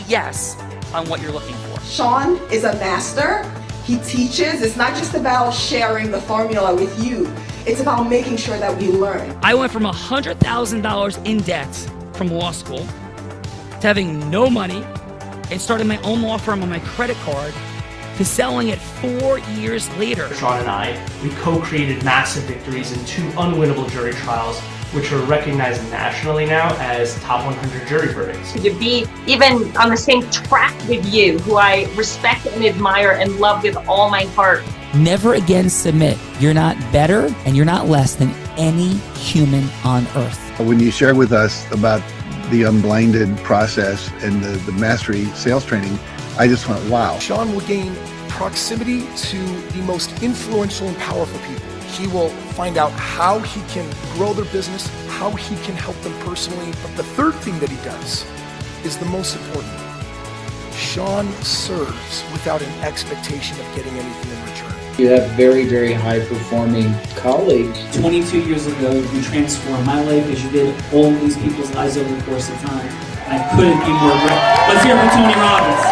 yes on what you're looking for. Sean is a master. He teaches. It's not just about sharing the formula with you. It's about making sure that we learn. I went from $100,000 in debt from law school to having no money and starting my own law firm on my credit card to selling it 4 years later. Sean and I, we co-created massive victories in 2 unwinnable jury trials, which are recognized nationally now as top 100 jury verdicts. To be even on the same track with you, who I respect and admire and love with all my heart. Never again submit. You're not better and you're not less than any human on earth. When you shared with us about the unblinded process and the mastery sales training, I just went, wow. Sean will gain proximity to the most influential and powerful people. He will find out how he can grow their business, how he can help them personally. But the third thing that he does is the most important. Sean serves without an expectation of getting anything in return. You have very, very high-performing colleagues. 22 years ago, you transformed my life as you did all of these people's lives over the course of time. And I couldn't be more grateful. Let's hear it for Tony Robbins.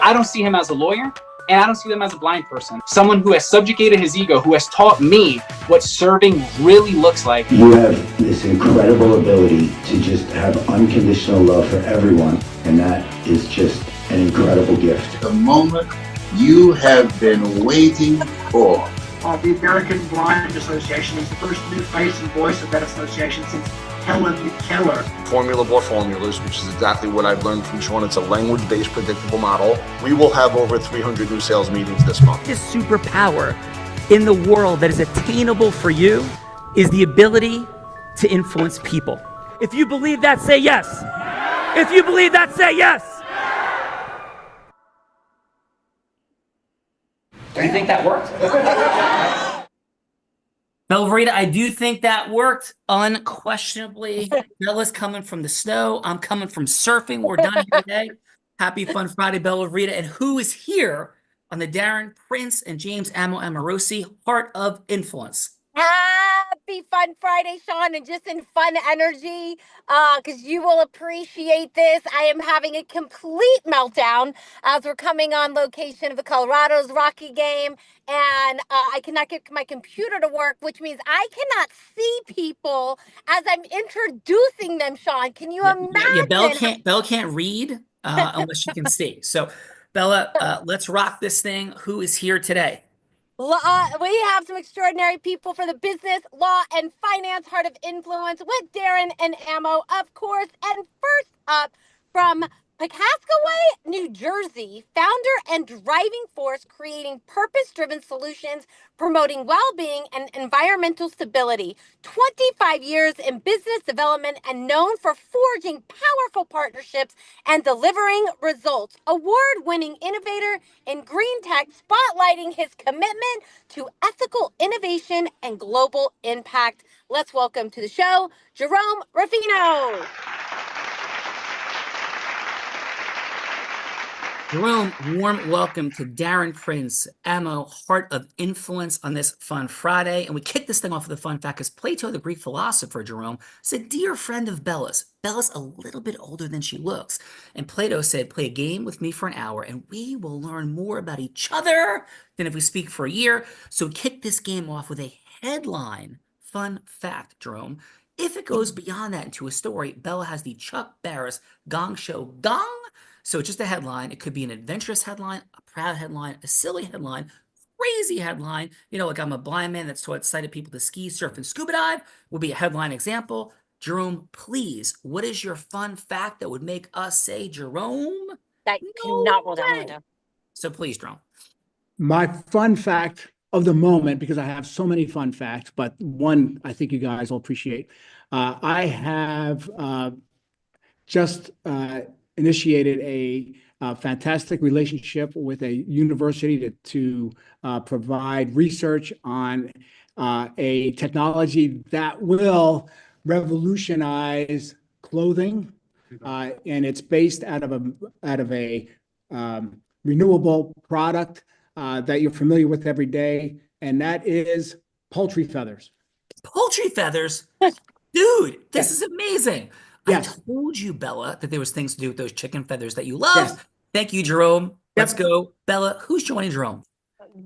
I don't see him as a lawyer, and I don't see him as a blind person. Someone who has subjugated his ego, who has taught me what serving really looks like. You have this incredible ability to just have unconditional love for everyone, and that is just an incredible gift. The moment you have been waiting for. The American Blind Association is the first new face and voice of that association since Helen Keller. Formula Board Formulas, which is exactly what I've learned from Sean. It's a language-based predictable model. We will have over 300 new sales meetings this month. This superpower in the world that is attainable for you is the ability to influence people. If you believe that, say yes. If you believe that, say yes. Do you think that worked? Belverita, I do think that worked unquestionably. Bella's coming from the snow. I'm coming from surfing. We're done here today. Happy Fun Friday, Belverita. And who is here on the Darren Prince and James Amo Amorosi Heart of Influence? Happy Fun Friday, Sean, and just in fun energy, because you will appreciate this. I am having a complete meltdown as we're coming on location of the Colorado's Rocky game, and I cannot get my computer to work, which means I cannot see people as I'm introducing them, Sean. Can you imagine? Yeah, Belle can't read unless she can see. So, Bella, let's rock this thing. Who is here today? We have some extraordinary people for the business, law, and finance heart of influence with Darren and Amo, of course. And first up, from Pawcasaway, New Jersey, founder and driving force creating purpose-driven solutions, promoting well-being and environmental stability. 25 years in business development and known for forging powerful partnerships and delivering results. Award-winning innovator in green tech, spotlighting his commitment to ethical innovation and global impact. Let's welcome to the show, Jerome Ruffino. Jerome, warm welcome to Darren Prince, Amo, Heart of Influence on this Fun Friday. And we kick this thing off with a fun fact because Plato, the Greek philosopher, Jerome, is a dear friend of Bella's. Bella's a little bit older than she looks. And Plato said, play a game with me for an hour and we will learn more about each other than if we speak for a year. So kick this game off with a headline fun fact, Jerome. If it goes beyond that into a story, Bella has the Chuck Barris Gong Show Gong. So just a headline. It could be an adventurous headline, a proud headline, a silly headline, crazy headline. You know, like I'm a blind man that's taught sighted people to ski, surf, and scuba dive would be a headline example. Jerome, please, what is your fun fact that would make us say, Jerome? That cannot roll down the window. So please, Jerome. My fun fact of the moment, because I have so many fun facts, but one I think you guys will appreciate. I have just initiated a fantastic relationship with a university to provide research on a technology that will revolutionize clothing, and it's based out of a renewable product that you're familiar with every day, and that is poultry feathers. Poultry feathers? Dude, this is amazing. Yes. I told you, Bella, that there was things to do with those chicken feathers that you love. Yes. Thank you, Jerome. Let's Yep. go. Bella, who's joining Jerome?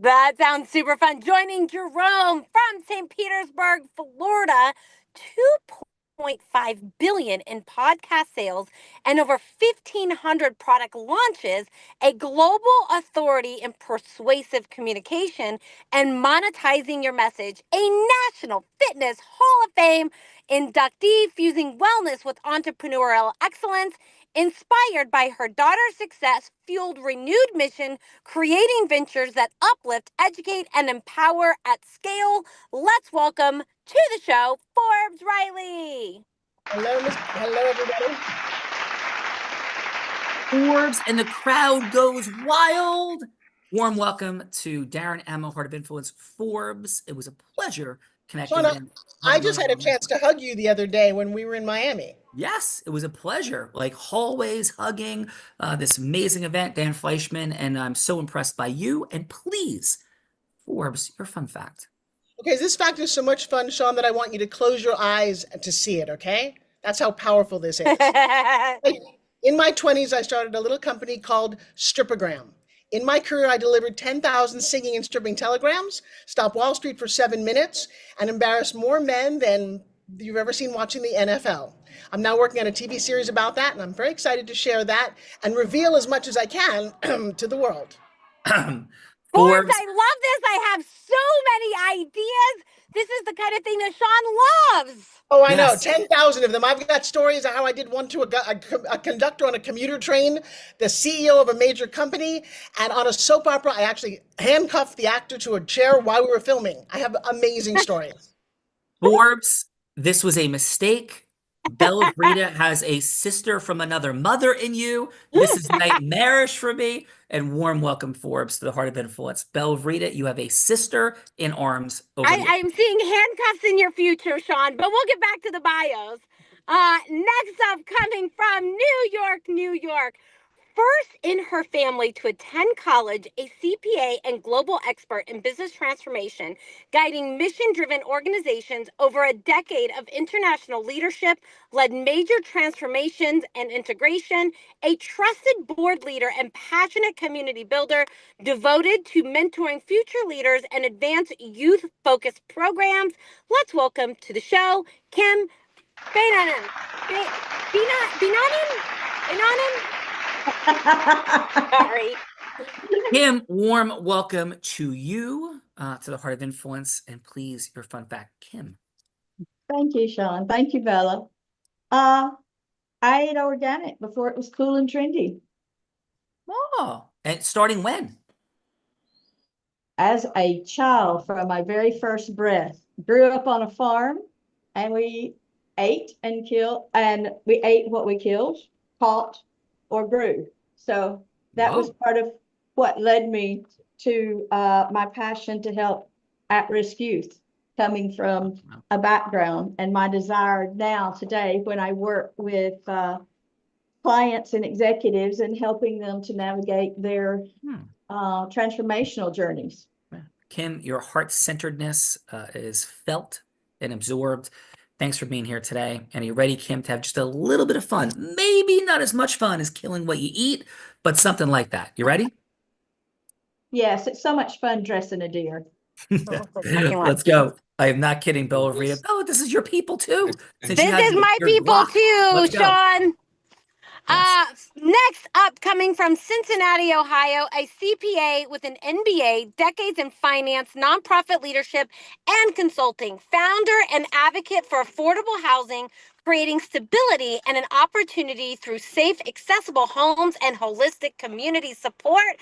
That sounds super fun. Joining Jerome from St. Petersburg, Florida, 2.5 billion in podcast sales and over 1,500 product launches, a global authority in persuasive communication and monetizing your message, a National Fitness Hall of Fame inductee fusing wellness with entrepreneurial excellence. Inspired by her daughter's success, fueled renewed mission, creating ventures that uplift, educate, and empower at scale. Let's welcome to the show, Forbes Riley. Hello, everybody. Forbes, and the crowd goes wild. Warm welcome to Darren Amo, Heart of Influence, Forbes. It was a pleasure connecting with him. I just had a chance to hug you the other day when we were in Miami. Yes, it was a pleasure. Like hallways hugging this amazing event, Dan Fleischman, and I'm so impressed by you. And please, Forbes, your fun fact. Okay, this fact is so much fun, Sean, that I want you to close your eyes to see it, okay? That's how powerful this is. In my 20s, I started a little company called Stripogram. In my career, I delivered 10,000 singing and stripping telegrams, stopped Wall Street for 7 minutes, and embarrassed more men than you've ever seen watching the NFL. I'm now working on a TV series about that, and I'm very excited to share that and reveal as much as I can to the world. Forbes, I love this. I have so many ideas. This is the kind of thing that Sean loves. Oh, I know. 10,000 of them. I've got stories of how I did one to a conductor on a commuter train, the CEO of a major company, and on a soap opera, I actually handcuffed the actor to a chair while we were filming. I have amazing stories. Forbes, this was a mistake. Bella Rita has a sister from another mother in you. This is nightmarish for me. And warm welcome, Forbes, to the Heart of Influence. Bella Rita, you have a sister in arms over you. I'm seeing handcuffs in your future, Sean, but we'll get back to the bios. Next up, coming from New York, New York. First in her family to attend college, a CPA and global expert in business transformation, guiding mission-driven organizations over a decade of international leadership, led major transformations and integration, a trusted board leader and passionate community builder devoted to mentoring future leaders and advance youth-focused programs. Let's welcome to the show, Kim Beinanen. Sorry. Kim, warm welcome to you, to the Heart of Influence, and please, your fun fact, Kim. Thank you, Sean. Thank you, Bella. I ate organic before it was cool and trendy. Oh, and starting when? As a child, from my very first breath. Grew up on a farm, and we ate and killed, and we ate what we killed, caught, or grew. So that was part of what led me to my passion to help at-risk youth, coming from a background, and my desire now today when I work with clients and executives and helping them to navigate their transformational journeys. Kim, your heart-centeredness is felt and absorbed. Thanks for being here today. And are you ready, Kim, to have just a little bit of fun? Maybe not as much fun as killing what you eat, but something like that. You ready? Yes, it's so much fun dressing a deer. Let's go. I am not kidding, Bella Rita. Oh, this is your people too. This is my people too, Sean. Next up, coming from Cincinnati, Ohio, a CPA with an MBA, decades in finance, nonprofit leadership, and consulting, founder and advocate for affordable housing, creating stability and an opportunity through safe, accessible homes and holistic community support.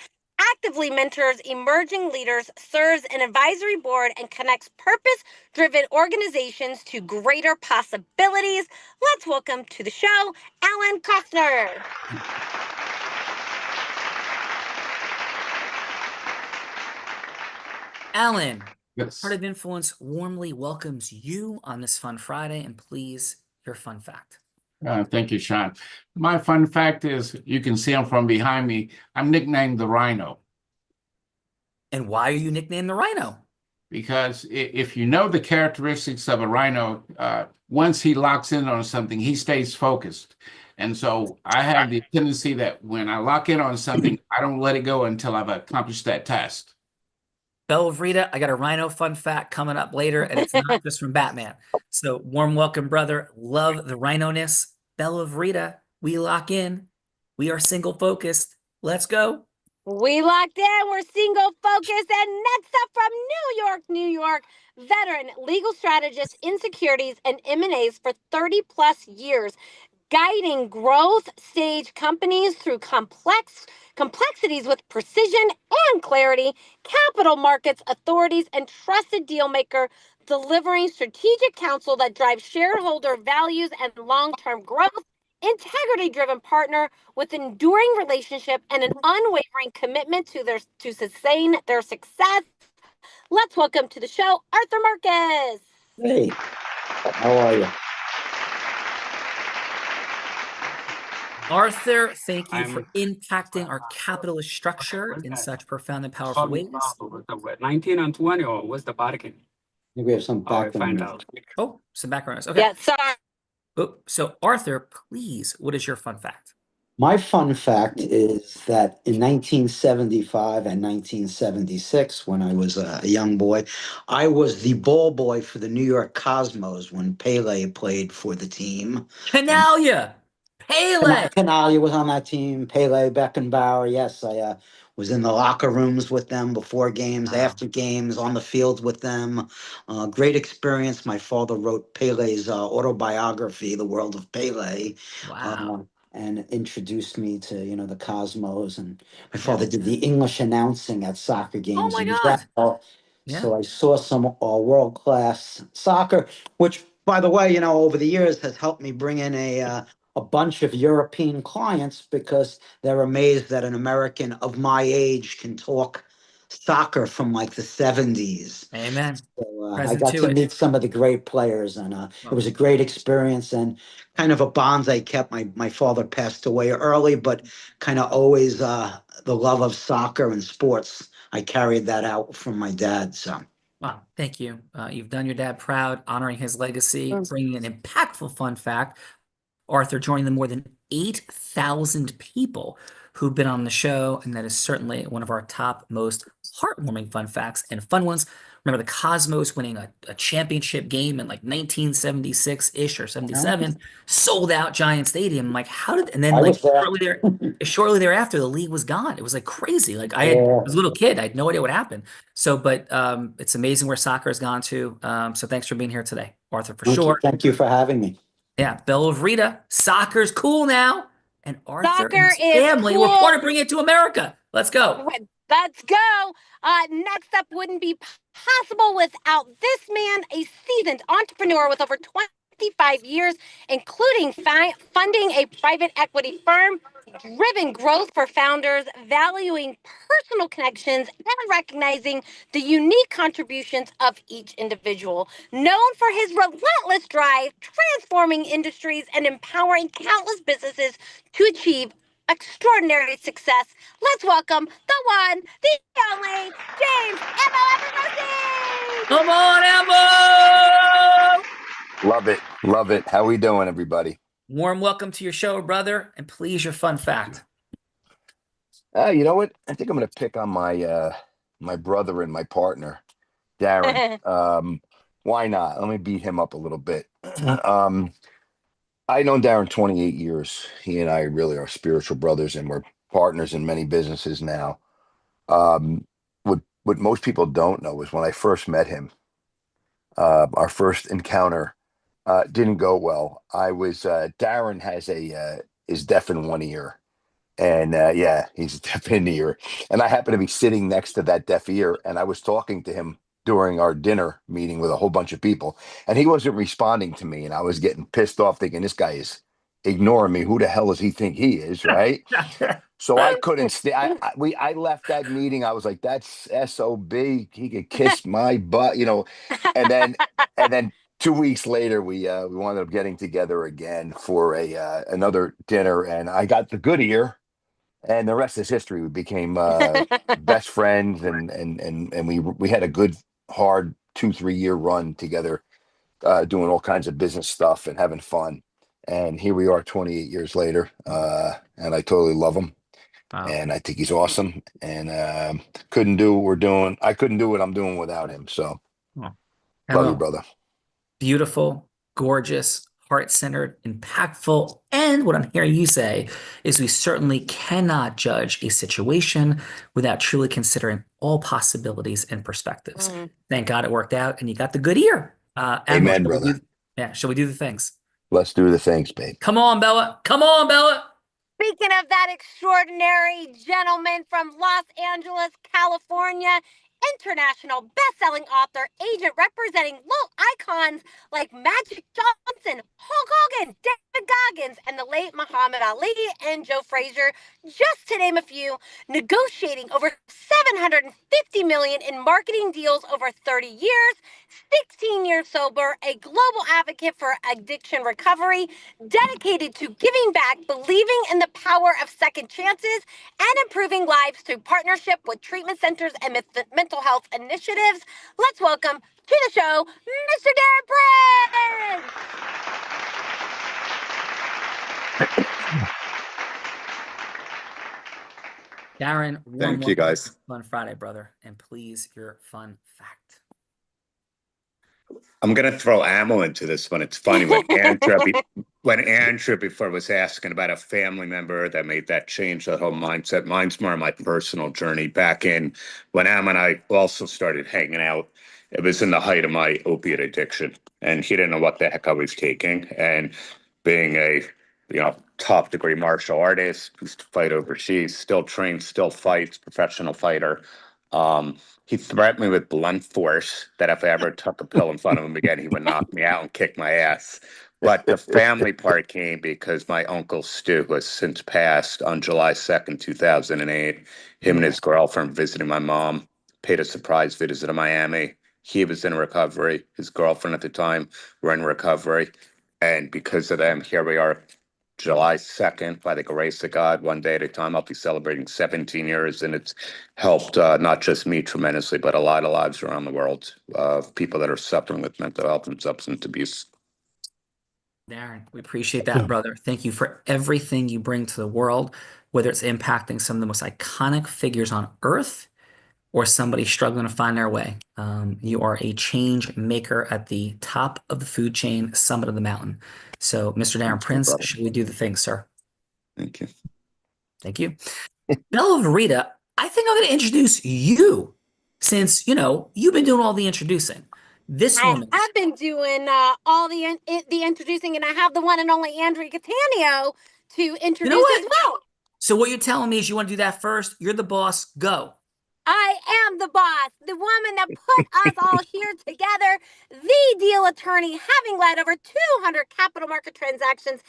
Actively mentors emerging leaders, serves an advisory board, and connects purpose-driven organizations to greater possibilities. Let's welcome to the show, Alan Costner. Alan, yes. Heart of Influence warmly welcomes you on this fun Friday, and please, your fun fact. Thank you, Sean. My fun fact is, you can see him from behind me. I'm nicknamed the Rhino. And why are you nicknamed the Rhino? because if you know the characteristics of a rhino, once he locks in on something, he stays focused. And so I have the tendency that when I lock in on something, I don't let it go until I've accomplished that task. Bella Rita, I got a rhino fun fact coming up later, and it's not just from Batman. So warm welcome, brother. Love the rhino-ness. Bella Rita, we lock in. We are single focused. Let's go. We locked in. We're single focused. And next up from New York, New York, veteran legal strategist in securities and M&As for 30 plus years, guiding growth stage companies through complexities with precision and clarity, capital markets authorities, and trusted deal maker, delivering strategic counsel that drives shareholder values and long-term growth, integrity-driven partner with enduring relationship and an unwavering commitment to sustain their success. Let's welcome to the show, Arthur Marcus. Hey, how are you? Arthur, thank you for impacting our capitalist structure in such profound and powerful ways. 19 and 20, or what's the bargain? Maybe we have some background. Find out. Oh, some background noise. Okay. Yeah, sorry. Oh, so Arthur, please, what is your fun fact? My fun fact is that in 1975 and 1976, when I was a young boy, I was the ball boy for the New York Cosmos when Pele played for the team. Canalia! Pele! Canalia was on that team. Pele, Beckenbauer. Yes, I was in the locker rooms with them before games, after games, on the field with them. Great experience. My father wrote Pele's autobiography, The World of Pele. Wow. And introduced me to, the Cosmos. And my father did the English announcing at soccer games. Oh my in God. Israel. Yeah. So I saw some world-class soccer, which, by the way, over the years has helped me bring in a bunch of European clients because they're amazed that an American of my age can talk soccer from like the 70s. Amen. So, I Present got to to it. meet some of the great players, and it was a great experience and kind of a bond I kept. My father passed away early, but kind of always the love of soccer and sports. I carried that out from my dad. So. Wow, thank you. You've done your dad proud, honoring his legacy, bringing an impactful fun fact. Arthur joining the more than 8,000 people who've been on the show, and that is certainly one of our top most heartwarming fun facts and fun ones. Remember the Cosmos winning a championship game in like 1976-ish or 77, sold out Giant Stadium. Like, how did, and then like shortly thereafter, the league was gone. It was like crazy. Like I was a little kid. I had no idea what happened. So, but it's amazing where soccer has gone to. So thanks for being here today, Arthur, for sure. Thank you for having me. Yeah, Bella Rita, soccer's cool now. And Arthur Soccer and his is family cool. were born to bring it to America. Let's go. Let's go. Next up wouldn't be possible without this man, a seasoned entrepreneur with over 25 years, including funding a private equity firm, driven growth for founders, valuing personal connections, and recognizing the unique contributions of each individual. Known for his relentless drive, transforming industries and empowering countless businesses to achieve extraordinary success. Let's welcome the one, the only, James Emmo Aberrosi! Come on, Emmo! Love it. How we doing, everybody? Warm welcome to your show, brother, and please your fun fact. You know what? I think I'm going to pick on my my brother and my partner, Darren. Why not? Let me beat him up a little bit. I've known Darren 28 years. He and I really are spiritual brothers, and we're partners in many businesses now. What most people don't know is when I first met him, our first encounter didn't go well. Darren is deaf in one ear, and he's deaf in the ear. And I happened to be sitting next to that deaf ear, and I was talking to him during our dinner meeting with a whole bunch of people, and he wasn't responding to me, and I was getting pissed off thinking this guy is ignoring me. Who the hell does he think he is, right? So I couldn't stay. I left that meeting. I was like, that's SOB. He could kiss my butt, and then 2 weeks later we wound up getting together again for another dinner, and I got the good ear. And the rest is history. We became best friends, and we had a good hard 2-3 year run together, doing all kinds of business stuff and having fun. And here we are 28 years later, and I totally love him. Wow. And I think he's awesome. And couldn't do what we're doing. I couldn't do what I'm doing without him. So love you, Emo, brother. beautiful, gorgeous, heart-centered, impactful, and what I'm hearing you say is we certainly cannot judge a situation without truly considering all possibilities and perspectives. Thank God it worked out, and you got the good ear. Emma, Amen, shall we brother. shall we do the things? Let's do the things, babe. Come on, Bella. Come on, Bella. Speaking of that extraordinary gentleman from Los Angeles, California, international best-selling author, agent representing icons like Magic Johnson, Hulk Hogan, David Goggins, and the late Muhammad Ali and Joe Frazier, just to name a few, negotiating over $750 million in marketing deals over 30 years, 16 years sober, a global advocate for addiction recovery, dedicated to giving back, believing in the power of second chances, and improving lives through partnership with treatment centers and mental health initiatives. Let's welcome to the show, Mr. Darren Prince. Darren, Thank you, guys. Fun Friday, brother. And please, your fun fact. I'm gonna throw ammo into this one. It's funny when Andrea before was asking about a family member that made that change, that whole mindset. Mine's more my personal journey back in when Am and I also started hanging out. It was in the height of my opiate addiction, and he didn't know what the heck I was taking. And being a top degree martial artist, used to fight overseas, still trains, still fights, professional fighter. He threatened me with blunt force that if I ever took a pill in front of him again, he would knock me out and kick my ass. But the family part came because my uncle Stu, who has since passed, on July 2nd, 2008, him and his girlfriend visiting my mom, paid a surprise visit to Miami. He was in recovery. His girlfriend at the time were in recovery. And because of them, here we are, July 2nd, by the grace of God, one day at a time. I'll be celebrating 17 years, and it's helped not just me tremendously, but a lot of lives around the world of people that are suffering with mental health and substance abuse. Darren, we appreciate that, brother. Thank you for everything you bring to the world, whether it's impacting some of the most iconic figures on earth or somebody struggling to find their way. You are a change maker at the top of the food chain, summit of the mountain. So, Mr. Darren Prince, should we do the thing, sir? Thank you. Thank you. Bella Verita, I think I'm going to introduce you since, you've been doing all the introducing. This woman. I've been doing all the introducing, and I have the one and only Andrea Cattaneo to introduce as well. So what you're telling me is you want to do that first? You're the boss. Go. I am the boss, the woman that put us all here together, the deal attorney, having led over 200 capital market transactions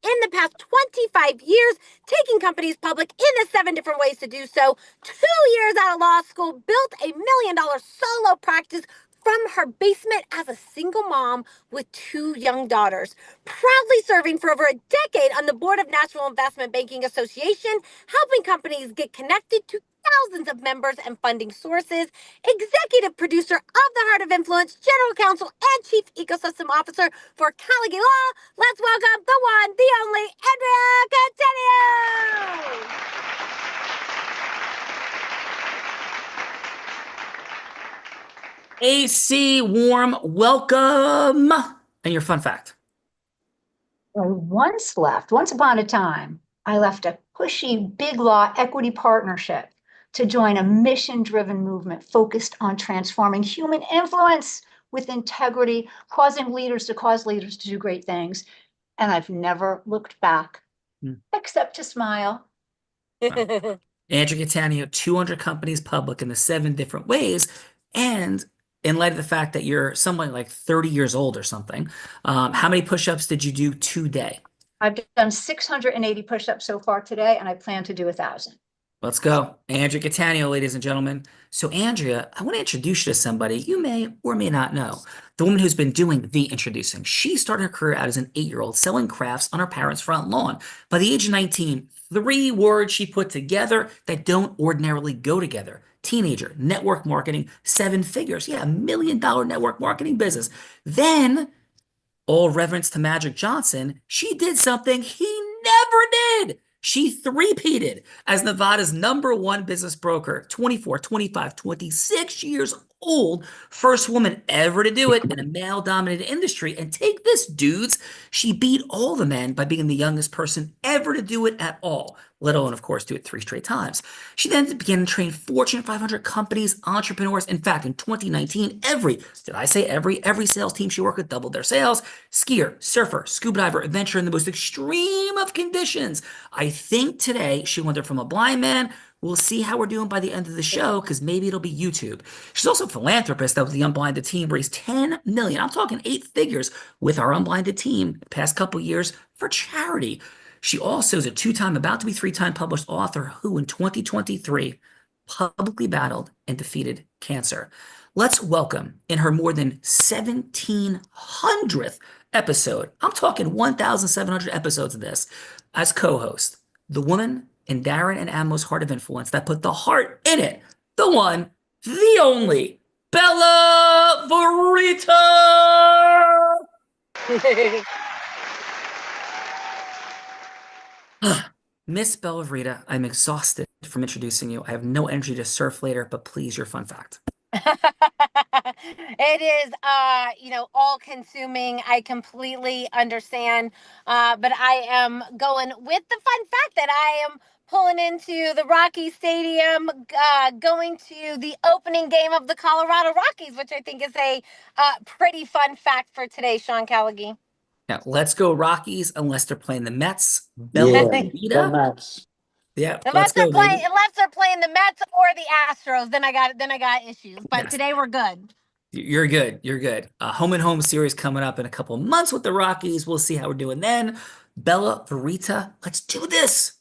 in the past 25 years, taking companies public in the 7 different ways to do so. 2 years out of law school, built $1 million solo practice from her basement as a single mom with 2 young daughters, proudly serving for over a decade on the board of National Investment Banking Association, helping companies get connected to thousands of members and funding sources, executive producer of The Heart of Influence, general counsel, and chief ecosystem officer for Caligari Law. Let's welcome the one, the only, Andrea Cattaneo. AC, warm welcome. And your fun fact. Once upon a time, I left a pushy big law equity partnership to join a mission-driven movement focused on transforming human influence with integrity, causing leaders to cause leaders to do great things. And I've never looked back, except to smile. Andrea Cattaneo, 200 companies public in the 7 different ways. And in light of the fact that you're somewhat like 30 years old or something, how many push-ups did you do today? I've done 680 push-ups so far today, and I plan to do 1,000. Let's go. Andrea Cattaneo, ladies and gentlemen. So Andrea, I want to introduce you to somebody you may or may not know. the woman who's been doing the introducing. She started her career out as an 8-year-old selling crafts on her parents' front lawn. By the age of 19, 3 words she put together that don't ordinarily go together. Teenager, network marketing, 7 figures. Yeah, $1 million network marketing business. Then, all reverence to Magic Johnson, she did something he never did. She three-peated as Nevada's #1 business broker, 24, 25, 26 years old, first woman ever to do it in a male-dominated industry. And take this, dudes, she beat all the men by being the youngest person ever to do it at all, let alone, of course, do it 3 straight times. She then began to train Fortune 500 companies, entrepreneurs. In fact, in 2019, every sales team she worked with doubled their sales. Skier, surfer, scuba diver, adventurer in the most extreme of conditions. I think today she went from a blind man. We'll see how we're doing by the end of the show, because maybe it'll be YouTube. She's also a philanthropist that with the Unblinded team raised $10 million. I'm talking 8 figures with our Unblinded team the past couple years for charity. She also is a 2-time, about to be 3-time published author who in 2023 publicly battled and defeated cancer. Let's welcome, in her more than 1,700th episode, I'm talking 1,700 episodes of this, as co-host, the woman in Darren and Amo's Heart of Influence that put the heart in it, the one, the only, Bella Verita! Miss Bella Verita, I'm exhausted from introducing you. I have no energy to surf later, but please, your fun fact. It is, all consuming. I completely understand. But I am going with the fun fact that I am pulling into the Rocky Stadium, going to the opening game of the Colorado Rockies, which I think is a pretty fun fact for today, Sean Callagy. Now, let's go Rockies, unless they're playing the Mets. Yeah, Bella the Verita. Mets. Yeah, Unless let's go, they're baby. playing the Mets or the Astros, then I got issues. But Yes. today we're good. You're good. You're good. Home and home series coming up in a couple of months with the Rockies. We'll see how we're doing then. Bella Verita, let's do this.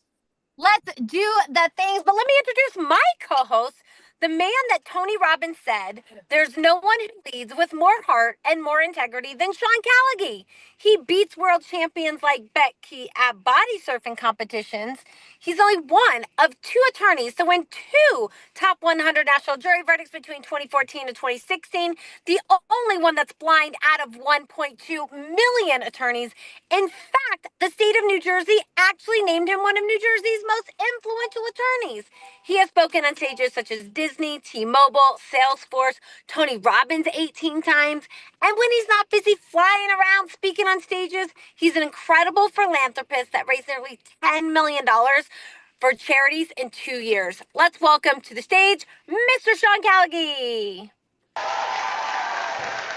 Let's do the things. But let me introduce my co-host, the man that Tony Robbins said, there's no one who leads with more heart and more integrity than Sean Callagy. He beats world champions like Becky at body surfing competitions. He's only one of 2 attorneys to win 2 top 100 national jury verdicts between 2014 and 2016. The only one that's blind out of 1.2 million attorneys. In fact, the state of New Jersey actually named him one of New Jersey's most influential attorneys. He has spoken on stages such as Disney, T-Mobile, Salesforce, Tony Robbins 18 times. And when he's not busy flying around speaking on stages, he's an incredible philanthropist that raised nearly $10 million for charities in 2 years. Let's welcome to the stage, Mr. Sean Callagy.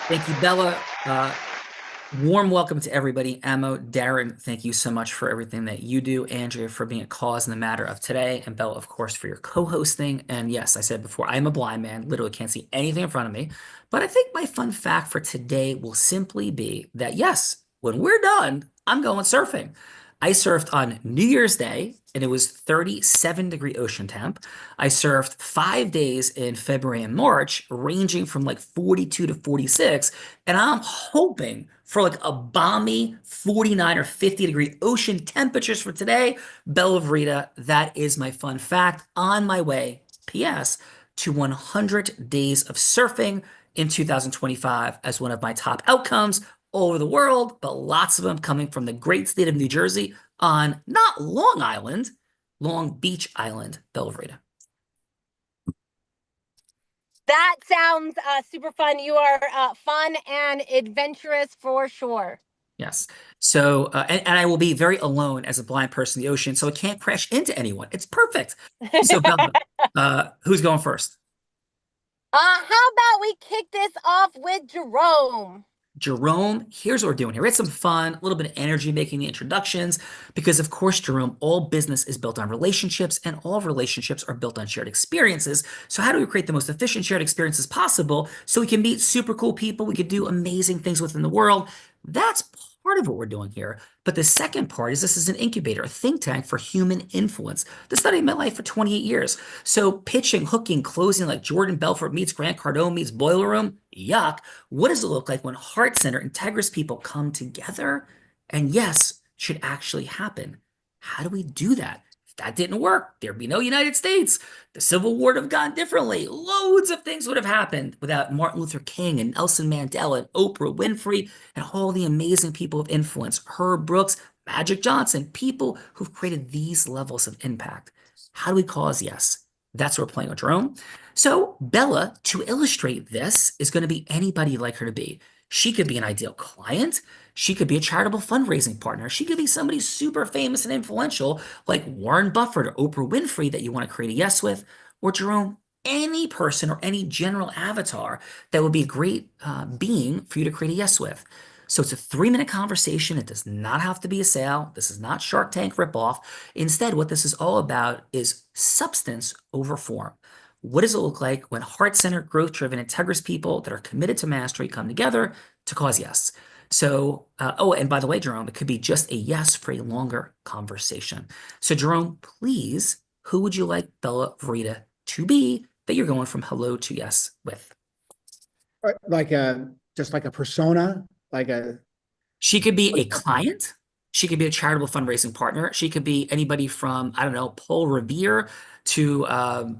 Thank you, Bella. Warm welcome to everybody. Amo, Darren, thank you so much for everything that you do. Andrea, for being a cause in the matter of today. And Bella, of course, for your co-hosting. And yes, I said before, I am a blind man, literally can't see anything in front of me. But I think my fun fact for today will simply be that, yes, when we're done, I'm going surfing. I surfed on New Year's Day, and it was 37-degree ocean temp. I surfed 5 days in February and March, ranging from like 42 to 46. And I'm hoping for like a balmy 49 or 50-degree ocean temperatures for today. Bella Verita, that is my fun fact. On my way, P.S., to 100 days of surfing in 2025 as one of my top outcomes all over the world, but lots of them coming from the great state of New Jersey on not Long Island, Long Beach Island, Bella Verita. That sounds super fun. You are fun and adventurous for sure. Yes. So, and I will be very alone as a blind person in the ocean, so I can't crash into anyone. It's perfect. So, Bella, who's going first? How about we kick this off with Jerome? Jerome, here's what we're doing here. We had some fun, a little bit of energy making the introductions, because of course, Jerome, all business is built on relationships, and all relationships are built on shared experiences. So how do we create the most efficient shared experiences possible so we can meet super cool people, we could do amazing things within the world? That's part of what we're doing here. But the second part is this is an incubator, a think tank for human influence. This studied my life for 28 years. So pitching, hooking, closing like Jordan Belfort meets Grant Cardone meets Boiler Room, yuck. What does it look like when heart center, Integris people come together? And yes, should actually happen. How do we do that? If that didn't work, there'd be no United States. The Civil War would have gone differently. Loads of things would have happened without Martin Luther King and Nelson Mandela and Oprah Winfrey and all the amazing people of influence, Herb Brooks, Magic Johnson, people who've created these levels of impact. How do we cause yes? That's what we're playing with Jerome. So Bella, to illustrate this, is going to be anybody you'd like her to be. She could be an ideal client. She could be a charitable fundraising partner. She could be somebody super famous and influential like Warren Buffett or Oprah Winfrey that you want to create a yes with, or Jerome, any person or any general avatar that would be a great being for you to create a yes with. So it's a 3-minute conversation. It does not have to be a sale. This is not Shark Tank ripoff. Instead, what this is all about is substance over form. What does it look like when heart-centered, growth-driven, Integris people that are committed to mastery come together to cause yes? So, oh, and by the way, Jerome, it could be just a yes for a longer conversation. So, Jerome, please, who would you like Bella Verita to be that you're going from hello to yes with? Like just like a persona, like a. She could be a client. She could be a charitable fundraising partner. She could be anybody from, I don't know, Paul Revere to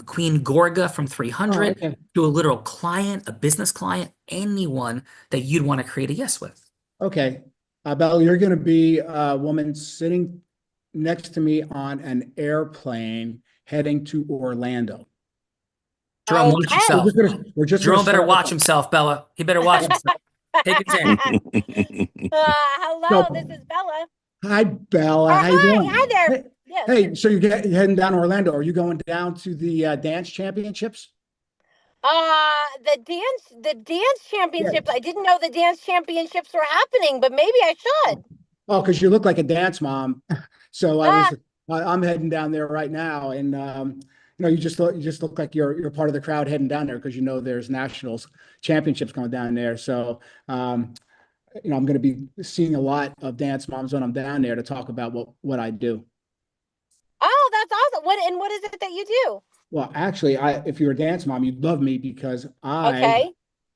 Queen Gorga from 300 to a literal client, a business client, anyone that you'd want to create a yes with. Okay. Bella, you're going to be a woman sitting next to me on an airplane heading to Orlando. Jerome, watch himself. Jerome better watch himself. himself, Bella. He better watch himself. Take it in. Hello, this is Bella. Hi, Bella. How you doing? Hi there. Hey, Yes. hey, so you're heading down to Orlando. Are you going down to the dance championships? The dance championships. I didn't know the dance championships were happening, but maybe I should. Oh, because you look like a dance mom. So I'm heading down there right now, and you just look like you're part of the crowd heading down there because there's nationals championships going down there. So I'm going to be seeing a lot of dance moms when I'm down there to talk about what I do. Oh, that's awesome. What is it that you do? Well, actually, if you're a dance mom, you'd love me because I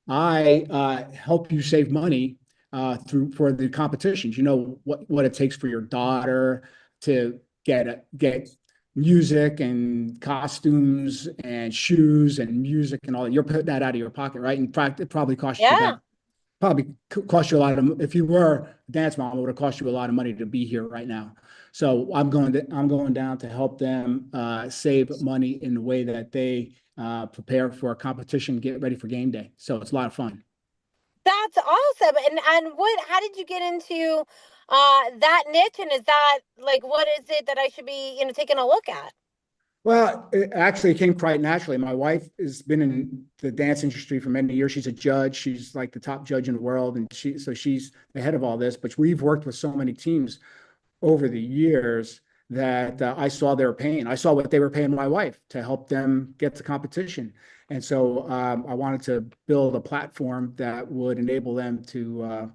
help you save money for the competitions. You know what it takes for your daughter to get music and costumes and shoes and music and all that. You're putting that out of your pocket, right? In fact, it probably costs you that. Probably cost you a lot of. If you were a dance mom, it would have cost you a lot of money to be here right now. So I'm going down to help them save money in the way that they prepare for a competition, get ready for game day. So it's a lot of fun. That's awesome. And how did you get into that niche? And is that what is it that I should be taking a look at? Well, it actually came quite naturally. My wife has been in the dance industry for many years. She's a judge. She's like the top judge in the world, and she's the head of all this. But we've worked with so many teams over the years that I saw their pain. I saw what they were paying my wife to help them get to competition. And so I wanted to build a platform that would enable them to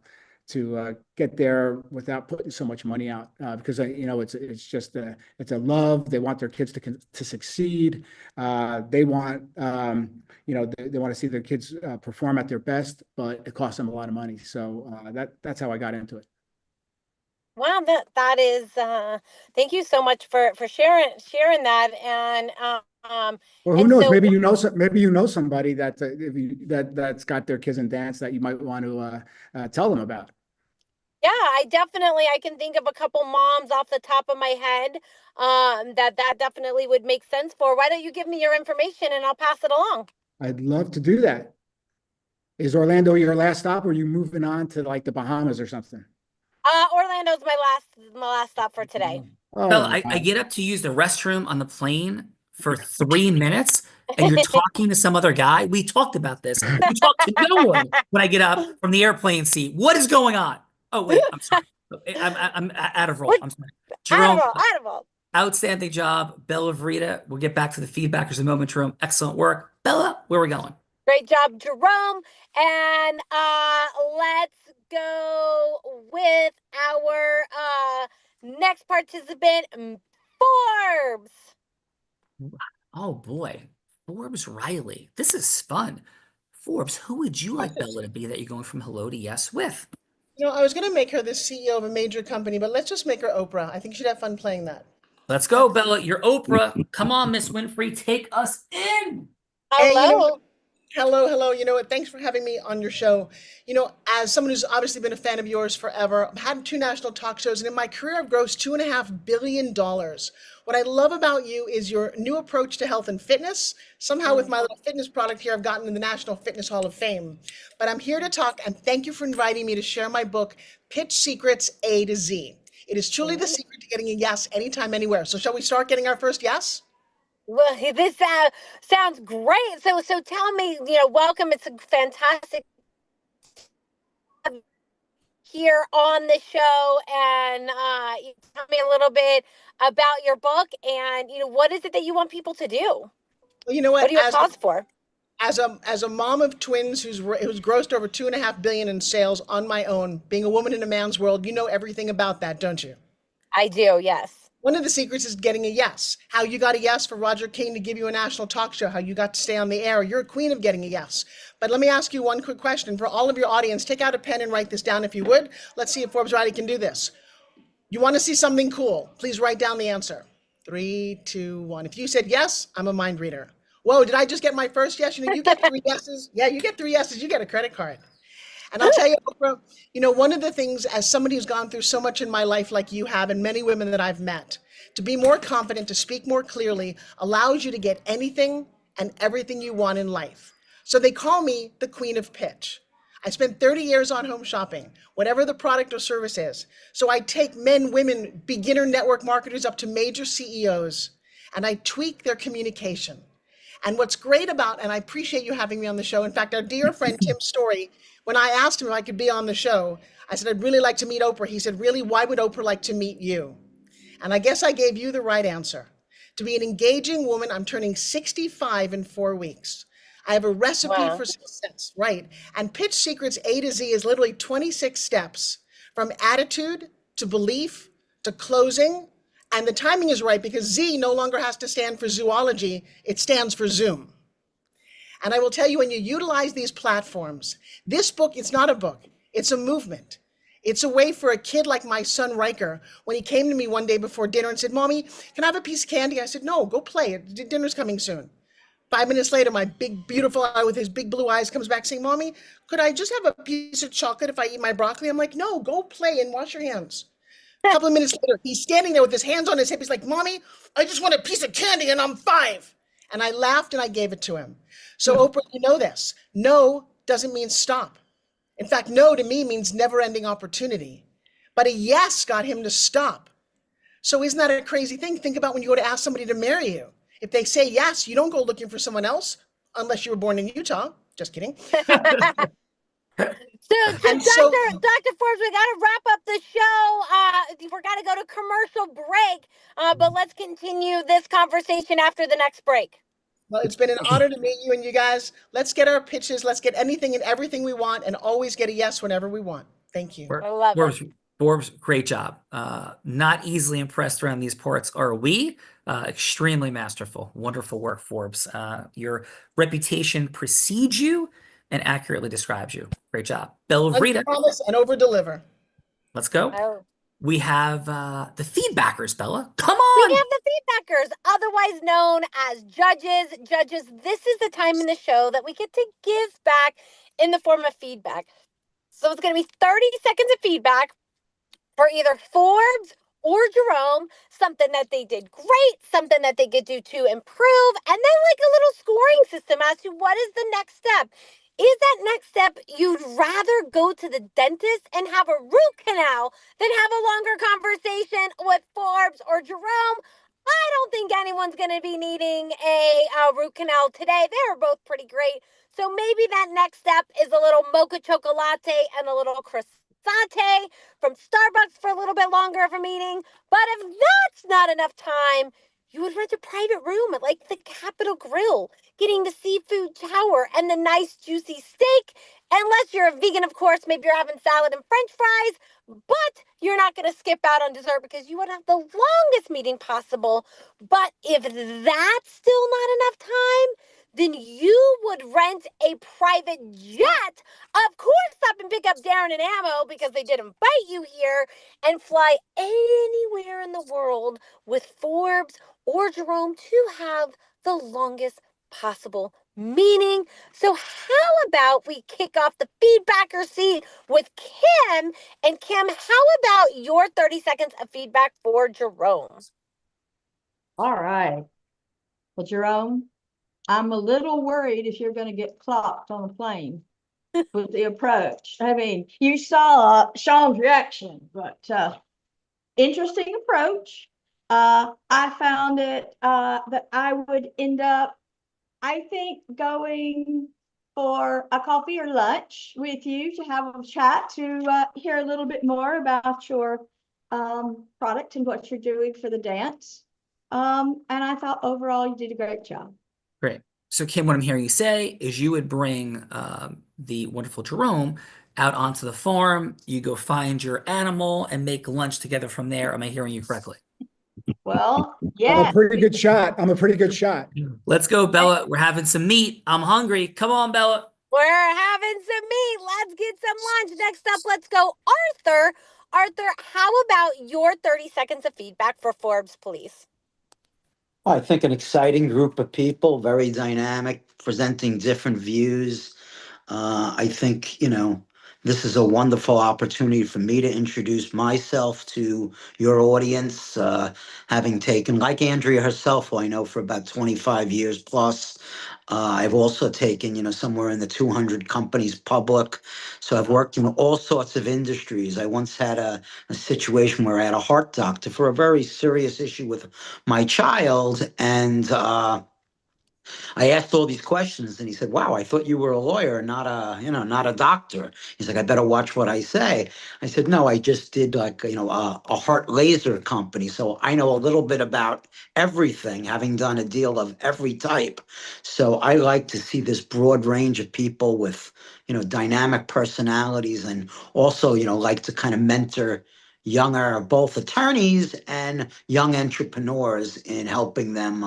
get there without putting so much money out because it's a love. They want their kids to succeed. They want they want to see their kids perform at their best, but it costs them a lot of money. So that's how I got into it. Wow, that is thank you so much for sharing that. And well, who knows? So, maybe you know somebody that's got their kids in dance that you might want to tell them about. Yeah, I can think of a couple moms off the top of my head that definitely would make sense for. Why don't you give me your information and I'll pass it along? I'd love to do that. Is Orlando your last stop, or are you moving on to like the Bahamas or something? Orlando's my last stop for today. Oh, well, I get up to use the restroom on the plane for 3 minutes, and you're talking to some other guy. We talked about this. We talk to no one when I get up from the airplane seat. What is going on? Oh wait, I'm sorry. I'm out of roll. I'm sorry. Jerome, out of roll. Outstanding job, Bella Verita. We'll get back to the feedbackers in a moment, Jerome. Excellent work, Bella. Where are we going? Great job, Jerome. And let's go with our next participant, Forbes. Oh boy, Forbes Riley. This is fun. Forbes, who would you like Bella to be that you're going from hello to yes with? You know, I was going to make her the CEO of a major company, but let's just make her Oprah. I think she'd have fun playing that. Let's go, Bella. You're Oprah. Come on, Miss Winfrey, take us in. Hey, you know Hello. what? Hello. You know what? Thanks for having me on your show. You know, as someone who's obviously been a fan of yours forever, I've had 2 national talk shows, and in my career, I've grossed $2.5 billion. What I love about you is your new approach to health and fitness. Somehow, with my little fitness product here, I've gotten in the National Fitness Hall of Fame. But I'm here to talk, and thank you for inviting me to share my book, Pitch Secrets A to Z. It is truly the secret to getting a yes anytime, anywhere. So, shall we start getting our first yes? Well, this sounds great. So tell me, welcome. It's a fantastic here on the show, and you tell me a little bit about your book, and what is it that you want people to do? Well, you know what? What do you have cause for? As a mom of twins who's grossed over $2.5 billion in sales on my own, being a woman in a man's world, you know everything about that, don't you? I do, yes. One of the secrets is getting a yes. How you got a yes for Roger King to give you a national talk show, how you got to stay on the air. You're a queen of getting a yes. But let me ask you one quick question for all of your audience. Take out a pen and write this down if you would. Let's see if Forbes Riley can do this. You want to see something cool? Please write down the answer. 3, 2, 1. If you said yes, I'm a mind reader. Whoa, did I just get my first yes? You get 3 yeses. Yeah, you get 3 yeses. You get a credit card. And I'll tell you, Oprah, one of the things, as somebody who's gone through so much in my life like you have, and many women that I've met, to be more confident, to speak more clearly, allows you to get anything and everything you want in life. So they call me the queen of pitch. I spent 30 years on home shopping, whatever the product or service is. So I take men, women, beginner network marketers up to major CEOs, and I tweak their communication. And what's great about, and I appreciate you having me on the show. In fact, our dear friend Tim Story, when I asked him if I could be on the show, I said, I'd really like to meet Oprah. He said, really, why would Oprah like to meet you? And I guess I gave you the right answer. To be an engaging woman, I'm turning 65 in 4 weeks. I have a recipe for success, right? And Pitch Secrets A to Z is literally 26 steps from attitude to belief to closing. And the timing is right because Z no longer has to stand for zoology, it stands for Zoom. And I will tell you, when you utilize these platforms, this book, it's not a book, it's a movement. It's a way for a kid like my son Riker, when he came to me one day before dinner and said, Mommy, can I have a piece of candy? I said, no, go play. Dinner's coming soon. 5 minutes later, my big, beautiful eye with his big blue eyes comes back saying, Mommy, could I just have a piece of chocolate if I eat my broccoli? I'm like, no, go play and wash your hands. A couple of minutes later, he's standing there with his hands on his hip. He's like, Mommy, I just want a piece of candy and I'm 5. And I laughed and I gave it to him. So Oprah, you know this. No doesn't mean stop. In fact, no to me means never-ending opportunity. But a yes got him to stop. So isn't that a crazy thing? Think about when you go to ask somebody to marry you. If they say yes, you don't go looking for someone else unless you were born in Utah. Just kidding. So Dr. Forbes, we got to wrap up the show. We're got to go to commercial break, but let's continue this conversation after the next break. Well, it's been an honor to meet you and you guys. Let's get our pitches. Let's get anything and everything we want and always get a yes whenever we want. Thank you. I love it. Forbes, great job. Not easily impressed around these parts are we. Extremely masterful. Wonderful work, Forbes. Your reputation precedes you and accurately describes you. Great job. Bella Rita. Promise and over deliver. Let's go. Oh. We have the feedbackers, Bella. Come on. We have the feedbackers, otherwise known as judges. Judges, this is the time in the show that we get to give back in the form of feedback. So it's going to be 30 seconds of feedback for either Forbes or Jerome, something that they did great, something that they could do to improve, and then like a little scoring system as to what is the next step. Is that next step you'd rather go to the dentist and have a root canal than have a longer conversation with Forbes or Jerome? I don't think anyone's going to be needing a root canal today. They're both pretty great. So maybe that next step is a little mocha chocolate and a little croissant from Starbucks for a little bit longer of a meeting. But if that's not enough time, you would rent a private room at like the Capitol Grill, getting the seafood tower and the nice juicy steak Unless you're a vegan, of course, maybe you're having salad and French fries, but you're not going to skip out on dessert because you would have the longest meeting possible. But if that's still not enough time, then you would rent a private jet. Of course, stop and pick up Darren and Ammo because they did invite you here, and fly anywhere in the world with Forbes or Jerome to have the longest possible meeting. So how about we kick off the feedbacker seat with Kim? And Kim, how about your 30 seconds of feedback for Jerome? All right. Well, Jerome, I'm a little worried if you're going to get clocked on a plane with the approach. I mean, you saw Sean's reaction, but interesting approach. I found it that I would end up, I think, going for a coffee or lunch with you to have a chat to hear a little bit more about your product and what you're doing for the dance. And I thought overall you did a great job. Great. So Kim, what I'm hearing you say is you would bring the wonderful Jerome out onto the farm. You go find your animal and make lunch together from there. Am I hearing you correctly? Well, I'm yeah. a pretty good shot. I'm a pretty good shot. Let's go, Bella. We're having some meat. I'm hungry. Come on, Bella. We're having some meat. Let's get some lunch. Next up, let's go, Arthur. Arthur, how about your 30 seconds of feedback for Forbes, please? I think an exciting group of people, very dynamic, presenting different views. I think, this is a wonderful opportunity for me to introduce myself to your audience, having taken, like Andrea herself, who I know for about 25 years plus. I've also taken, somewhere in the 200 companies public. So I've worked in all sorts of industries. I once had a situation where I had a heart doctor for a very serious issue with my child. And I asked all these questions and he said, wow, I thought you were a lawyer, not a doctor. He's like, I better watch what I say. I said, no, I just did a heart laser company. So I know a little bit about everything, having done a deal of every type. So I like to see this broad range of people with, dynamic personalities, and also, like to kind of mentor younger, both attorneys and young entrepreneurs, in helping them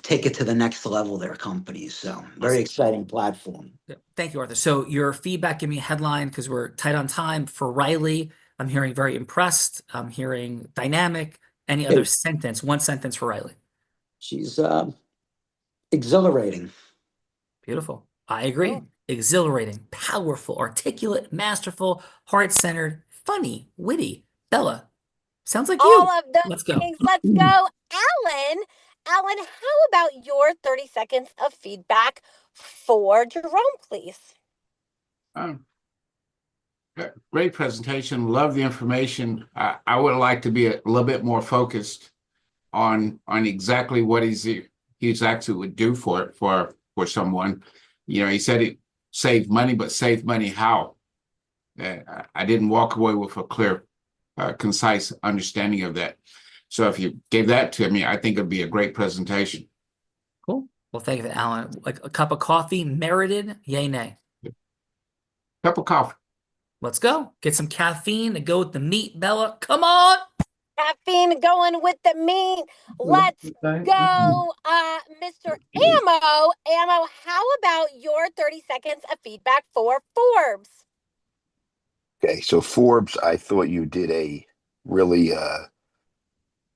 take it to the next level, their companies. So very exciting platform. Yeah. Thank you, Arthur. So your feedback, give me a headline because we're tight on time. For Riley, I'm hearing very impressed. I'm hearing dynamic. Any other sentence? One sentence for Riley. She's exhilarating. Beautiful. I agree. Exhilarating, powerful, articulate, masterful, heart-centered, funny, witty. Bella, sounds like you. All of those Let's go. things. Let's go. Alan, how about your 30 seconds of feedback for Jerome, please? Great presentation. Love the information. I would like to be a little bit more focused on exactly what he exactly would do for someone. He said it saved money, but save money how? I didn't walk away with a clear, concise understanding of that. So if you gave that to me, I think it'd be a great presentation. Cool. Well, thank you, Alan. Like a cup of coffee, merited, yay, nay? Cup of coffee. Let's go. Get some caffeine to go with the meat, Bella. Come on. Caffeine going with the meat. Let's go, Mr. Ammo. Ammo, how about your 30 seconds of feedback for Forbes? Okay, so Forbes, I thought you did a really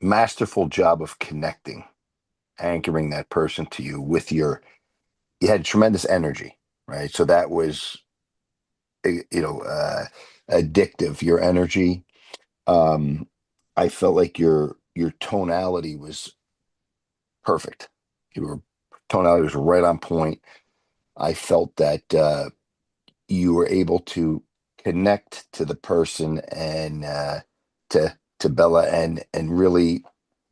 masterful job of connecting, anchoring that person to you with you had tremendous energy, right? So that was, addictive, your energy. I felt like your tonality was perfect. Your tonality was right on point. I felt that you were able to connect to the person and to Bella and really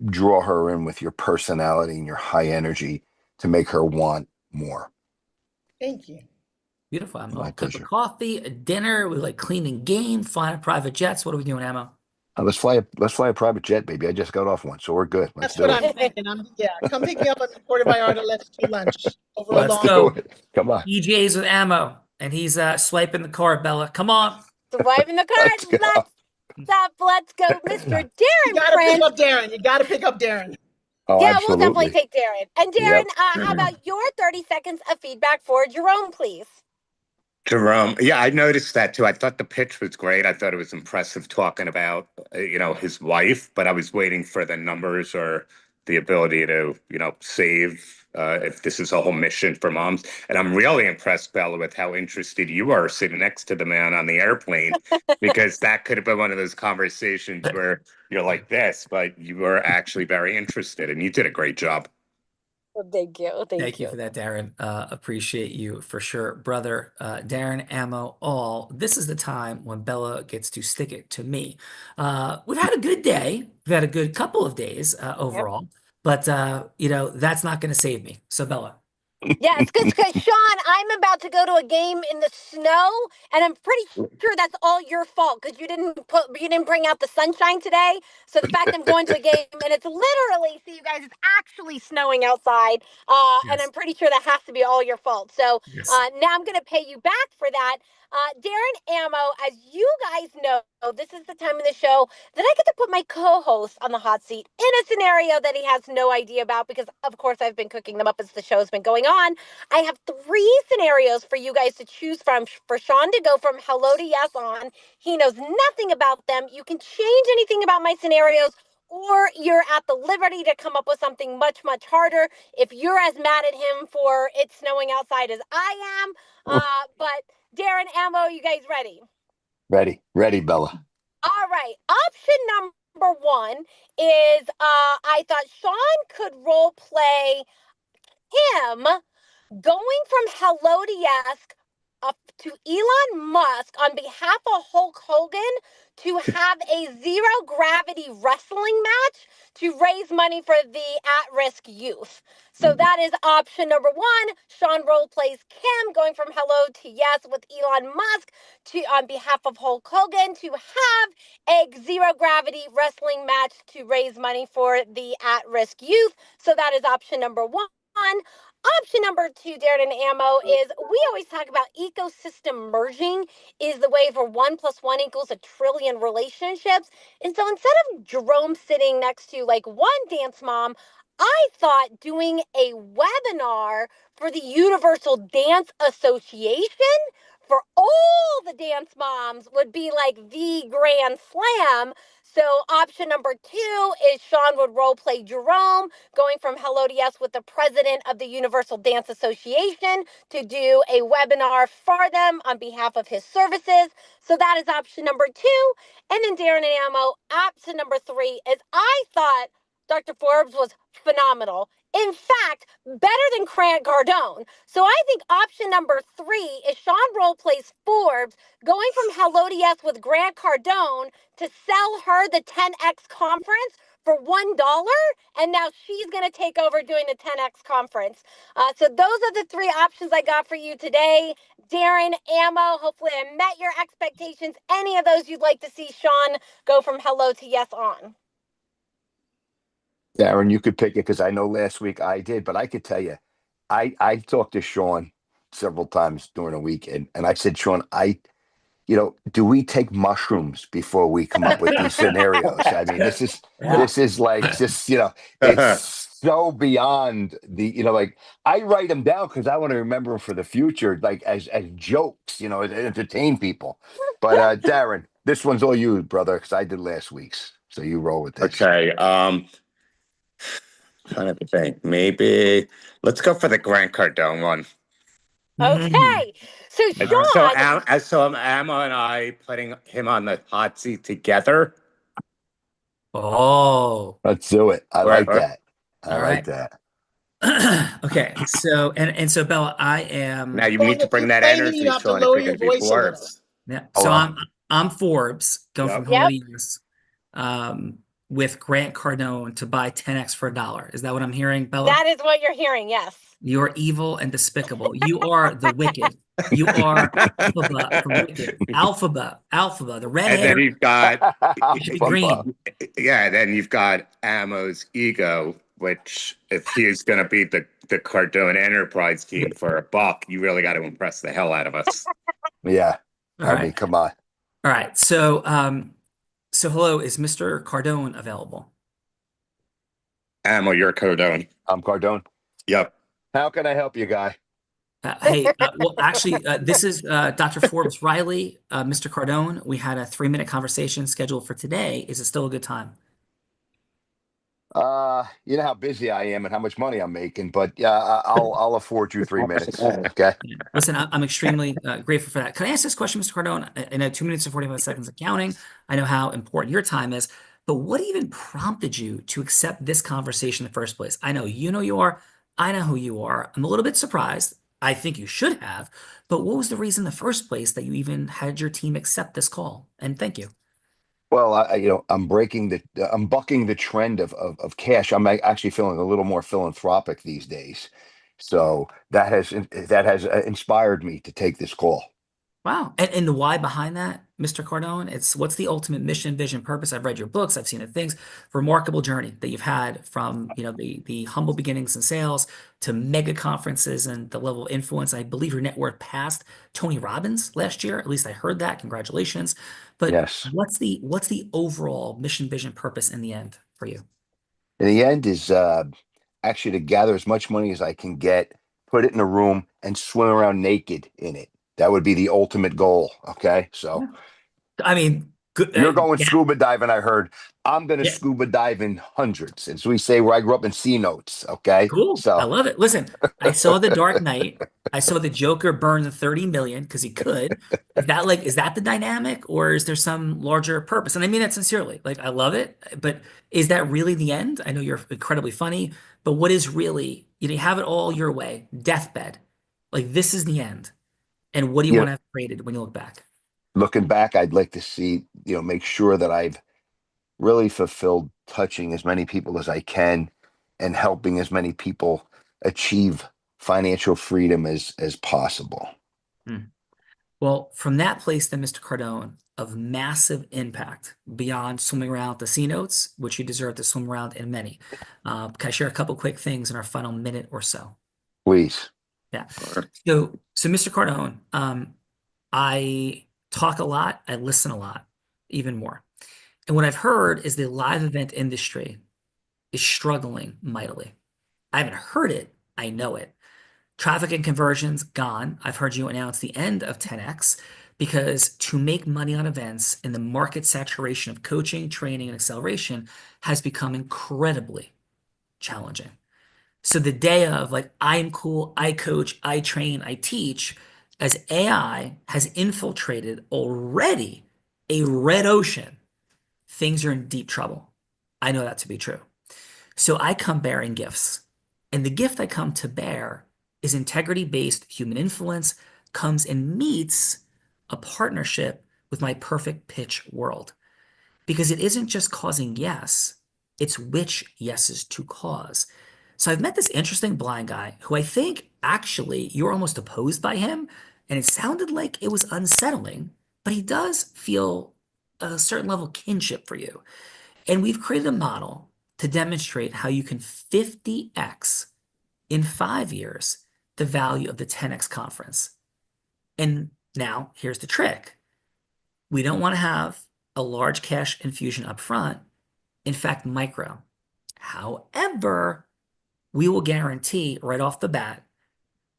draw her in with your personality and your high energy to make her want more. Thank you. Beautiful, Ammo. My A cup pleasure. of coffee, a dinner. We like cleaning game, flying private jets. What are we doing, Ammo? Let's fly a private jet, baby. I just got off one, so we're good. Let's That's do what it. I'm thinking. Come pick me up on the Puerto Vallarta. Let's do lunch over a Let's long. go. Come on. EJs with Ammo. And he's swiping the card, Bella. Come on. Swiping the card. Let's go, Mr. Darren You gotta Prince. pick up Darren. You gotta pick up Darren. Oh, Yeah, absolutely. we'll definitely take Darren. And Darren, Yep. how about your 30 seconds of feedback for Jerome, please? Jerome, yeah, I noticed that too. I thought the pitch was great. I thought it was impressive talking about, his wife, but I was waiting for the numbers or the ability to, save if this is a whole mission for moms. And I'm really impressed, Bella, with how interested you are sitting next to the man on the airplane, because that could have been one of those conversations where you're like this, but you were actually very interested and you did a great job. Well, thank you. Thank you for that, Darren. Appreciate you for sure. Brother, Darren, Ammo, all. This is the time when Bella gets to stick it to me. We've had a good day. We've had a good couple of days overall. But, that's not going to save me. So, Bella. Yeah, it's because Sean, I'm about to go to a game in the snow, and I'm pretty sure that's all your fault because you didn't bring out the sunshine today. So the fact I'm going to a game and it's literally, see you guys, it's actually snowing outside, and I'm pretty sure that has to be all your fault. So now I'm going to pay you back for that. Darren Ammo, as you guys know, this is the time of the show that I get to put my co-host on the hot seat in a scenario that he has no idea about because, of course, I've been cooking them up as the show's been going on. I have 3 scenarios for you guys to choose from for Sean to go from hello to yes on. He knows nothing about them. You can change anything about my scenarios, or you're at the liberty to come up with something much, much harder if you're as mad at him for it snowing outside as I am. But Darren, Ammo, you guys ready? Ready, Bella. All right. Option number 1 is I thought Sean could role play him going from hello to yes to Elon Musk on behalf of Hulk Hogan to have a zero gravity wrestling match to raise money for the at-risk youth. So that is option number 1. Sean role plays Kim going from hello to yes with Elon Musk on behalf of Hulk Hogan to have a zero gravity wrestling match to raise money for the at-risk youth. So that is option number 1. Option number 2, Darren and Ammo, is we always talk about ecosystem merging is the way for 1 + 1 = 1 trillion relationships. And so instead of Jerome sitting next to like one dance mom, I thought doing a webinar for the Universal Dance Association for all the dance moms would be like the grand slam. So option number 2 is Sean would role play Jerome going from hello to yes with the president of the Universal Dance Association to do a webinar for them on behalf of his services. So that is option number 2. And then Darren and Ammo, option number 3 is I thought Dr. Forbes was phenomenal. In fact, better than Grant Cardone. So I think option number 3 is Sean role plays Forbes going from hello to yes with Grant Cardone to sell her the 10X conference for $1. And now she's going to take over doing the 10X conference. So those are the 3 options I got for you today. Darren, Ammo, hopefully I met your expectations. Any of those you'd like to see Sean go from hello to yes on? Darren, you could pick it because I know last week I did, but I could tell you, I talked to Sean several times during the week, and I said, Sean, do we take mushrooms before we come up with these scenarios? I mean, this is like just, it's so beyond the, I write them down because I want to remember them for the future, like as jokes, to entertain people. But Darren, this one's all you, brother, because I did last week's. So you roll with this. Okay. Trying to think. Maybe let's go for the Grant Cardone one. Okay. So Sean. So Ammo and I putting him on the hot seat together. Oh. Let's do it. I like that. All right. Okay. So and so Bella, I am now you need to bring that energy you have to lower your voice a little. Yeah. So I'm Forbes going from hello to yes, with Grant Cardone to buy 10X for $1. Is that what I'm hearing, Bella? That is what you're hearing, yes. You're evil and despicable. You are the wicked. You are Alphaba, the red hair. And then you've got green. Yeah, then you've got Ammo's ego which if he's going to beat the Cardone Enterprise team for $1, you really got to impress the hell out of us. Yeah. All I right. mean, come on. All right. So, so hello, is Mr. Cardone available? Amo, you're Cardone. I'm Cardone. Yep. How can I help you, guy? Hey, well, actually, this is Dr. Forbes Riley, Mr. Cardone. We had a 3-minute conversation scheduled for today. Is it still a good time? You know how busy I am and how much money I'm making, but yeah, I'll afford you 3 minutes. Okay. Listen, I'm extremely grateful for that. Can I ask this question, Mr. Cardone? I know 2 minutes and 45 seconds of counting. I know how important your time is, but what even prompted you to accept this conversation in the first place? I know you are. I know who you are. I'm a little bit surprised. I think you should have, but what was the reason in the first place that you even had your team accept this call? And thank you. Well, I'm bucking the trend of cash. I'm actually feeling a little more philanthropic these days. So that has inspired me to take this call. Wow. And the why behind that, Mr. Cardone, it's what's the ultimate mission, vision, purpose? I've read your books, I've seen the things, remarkable journey that you've had from, the humble beginnings in sales to mega conferences and the level of influence. I believe your net worth passed Tony Robbins last year. At least I heard that. Congratulations. But Yes. what's the overall mission, vision, purpose in the end for you? In the end is actually to gather as much money as I can get, put it in a room, and swim around naked in it. That would be the ultimate goal. Okay. So I mean, good. You're going scuba diving, I heard. I'm going to scuba dive in hundreds. And so we say where I grew up in C notes. Okay. Cool. So I love it. Listen, I saw The Dark Knight. I saw the Joker burn 30 million because he could. Is that the dynamic, or is there some larger purpose? And I mean that sincerely. Like, I love it, but is that really the end? I know you're incredibly funny, but what is really, you have it all your way, deathbed. Like, this is the end. And what do you want to have created when you look back? looking back, I'd like to see, make sure that I've really fulfilled touching as many people as I can and helping as many people achieve financial freedom as possible. Well, from that place then, Mr. Cardone, of massive impact beyond swimming around the C notes, which you deserve to swim around in many. Can I share a couple quick things in our final minute or so? Please. Yeah. So Mr. Cardone, I talk a lot, I listen a lot, even more. And what I've heard is the live event industry is struggling mightily. I haven't heard it, I know it. Traffic and conversions gone. I've heard you announce the end of 10X because to make money on events in the market saturation of coaching, training, and acceleration has become incredibly challenging. So the day of like, I'm cool, I coach, I train, I teach, as AI has infiltrated already a red ocean, things are in deep trouble. I know that to be true. So I come bearing gifts. And the gift I come to bear is integrity-based human influence, comes and meets a partnership with my perfect pitch world. Because it isn't just causing yes, it's which yeses to cause. So I've met this interesting blind guy who I think actually you're almost opposed by him, and it sounded like it was unsettling, but he does feel a certain level of kinship for you. And we've created a model to demonstrate how you can 50x in 5 years the value of the 10X conference. And now here's the trick. We don't want to have a large cash infusion up front. In fact, micro. However, we will guarantee right off the bat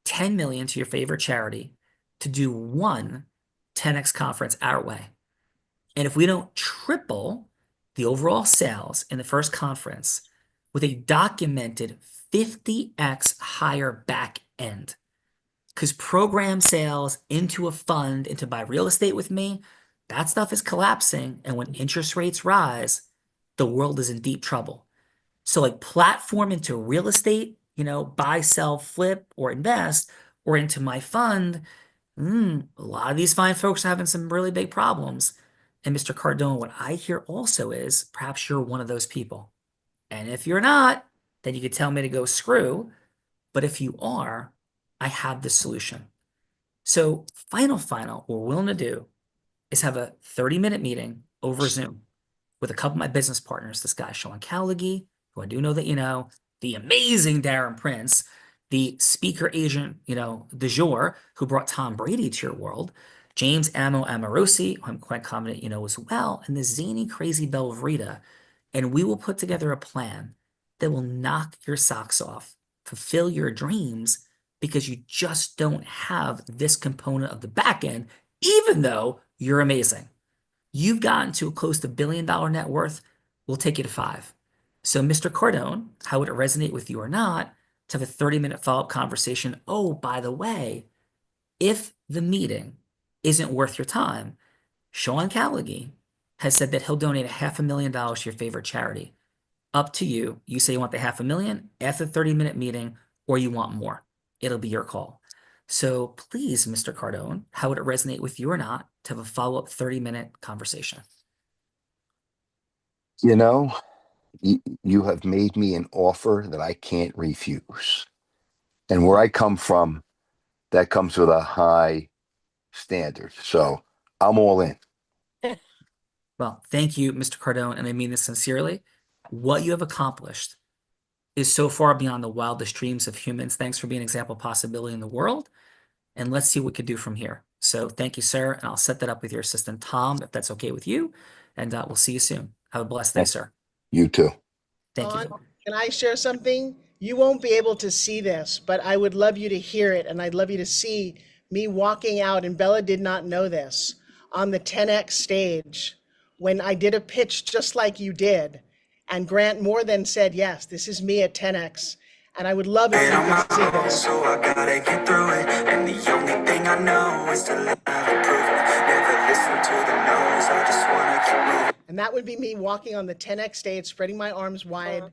10 million to your favorite charity to do one 10X conference our way. And if we don't triple the overall sales in the first conference with a documented 50x higher back end, because program sales into a fund, into buy real estate with me, that stuff is collapsing. And when interest rates rise, the world is in deep trouble. So like platform into real estate, buy, sell, flip, or invest, or into my fund, a lot of these fine folks are having some really big problems. And Mr. Cardone, what I hear also is perhaps you're one of those people. And if you're not, then you could tell me to go screw. But if you are, I have the solution. So final, what we're willing to do is have a 30-minute meeting over Zoom with a couple of my business partners. This guy, Sean Callaghy, who I do know that you know, the amazing Darren Prince, the speaker agent, du jour, who brought Tom Brady to your world, James Amorosi, who I'm quite confident you know as well, and the zany, crazy Belvrita. And we will put together a plan that will knock your socks off, fulfill your dreams, because you just don't have this component of the back end, even though you're amazing. You've gotten to close to $1 billion net worth. We'll take you to 5. So, Mr. Cardone, how would it resonate with you or not to have a 30-minute follow-up conversation? Oh, by the way, if the meeting isn't worth your time, Sean Callagy has said that he'll donate $500,000 to your favorite charity. Up to you. You say you want the $500,000 after the 30-minute meeting, or you want more. It'll be your call. So please, Mr. Cardone, how would it resonate with you or not to have a follow-up 30-minute conversation? You know, you have made me an offer that I can't refuse. And where I come from, that comes with a high standard. So I'm all in. Well, thank you, Mr. Cardone, and I mean this sincerely. What you have accomplished is so far beyond the wildest dreams of humans. Thanks for being an example of possibility in the world. And let's see what we could do from here. So thank you, sir. And I'll set that up with your assistant, Tom, if that's okay with you. And we'll see you soon. Have a blessed day, sir. You too. Thank you. Can I share something? You won't be able to see this, but I would love you to hear it. And I'd love you to see me walking out, and Bella did not know this, on the 10X stage when I did a pitch just like you did. And Grant more than said, yes, this is me at 10X. And I would love it if you could see this. So I gotta get through it. And the only thing I know is to let it prove it. Never listen to the no's. I just wanna keep moving. And that would be me walking on the 10X stage, spreading my arms wide,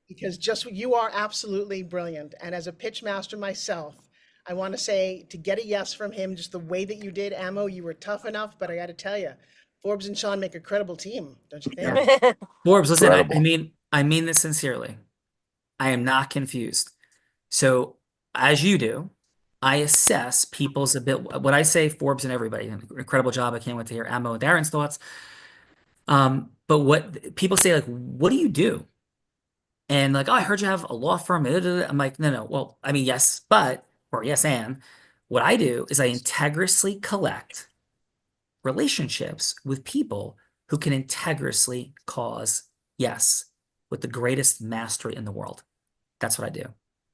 because you are absolutely brilliant. And as a pitch master myself, I want to say, to get a yes from him, just the way that you did, Amo, you were tough enough, but I got to tell you, Forbes and Sean make a credible team, don't you think? Forbes, listen, I mean this sincerely. I am not confused. So as you do, I assess people's what I say, Forbes and everybody, incredible job. I can't wait to hear Amo and Darren's thoughts. But what people say, like, what do you do? And like, oh, I heard you have a law firm. I'm like, no. Well, I mean, yes, but, or yes, and what I do is I integriously collect relationships with people who can integriously cause yes with the greatest mastery in the world. That's what I do.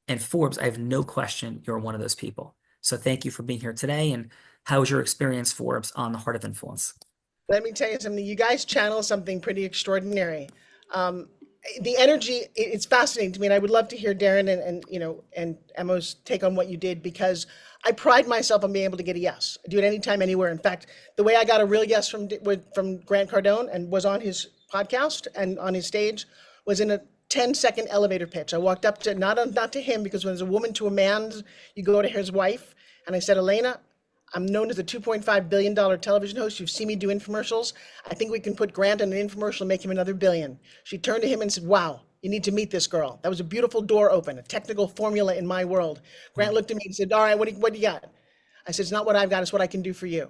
And Forbes, I have no question you're one of those people. So thank you for being here today. And how was your experience, Forbes, on the Heart of Influence? Let me tell you something. You guys channel something pretty extraordinary. The energy, it's fascinating to me. And I would love to hear Darren and Emo's take on what you did, because I pride myself on being able to get a yes. I do it anytime, anywhere. In fact, the way I got a real yes from Grant Cardone and was on his podcast and on his stage was in a 10-second elevator pitch. I walked up to, not to him, because when there's a woman to a man, you go to his wife. And I said, Elena, I'm known as a $2.5 billion television host. You've seen me do infomercials. I think we can put Grant in an infomercial and make him another billion. She turned to him and said, wow, you need to meet this girl. That was a beautiful door open, a technical formula in my world. Grant looked at me and said, all right, what do you got? I said, it's not what I've got, it's what I can do for you.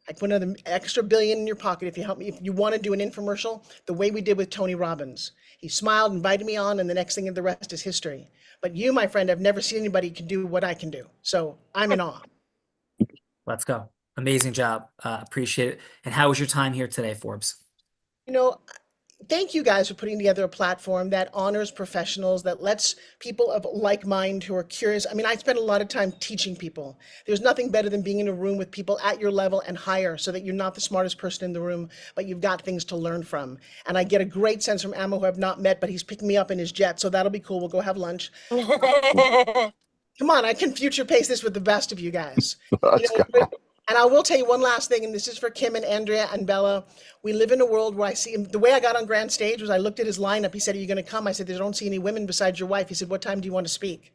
I put another extra billion in your pocket if you help me. If you want to do an infomercial, the way we did with Tony Robbins. He smiled, invited me on, and the next thing, the rest is history. But you, my friend, I've never seen anybody can do what I can do. So I'm in awe. Let's go. Amazing job. Appreciate it. And how was your time here today, Forbes? Thank you guys for putting together a platform that honors professionals, that lets people of like mind who are curious. I mean, I spend a lot of time teaching people. There's nothing better than being in a room with people at your level and higher, so that you're not the smartest person in the room, but you've got things to learn from. And I get a great sense from Amo, who I've not met, but he's picking me up in his jet, so that'll be cool. We'll go have lunch. Come on, I can future pace this with the best of you guys. And I will tell you one last thing, and this is for Kim and Andrea and Bella. We live in a world where I see him. The way I got on Grant's stage was I looked at his lineup. He said, are you going to come? I said, I don't see any women besides your wife. He said, what time do you want to speak?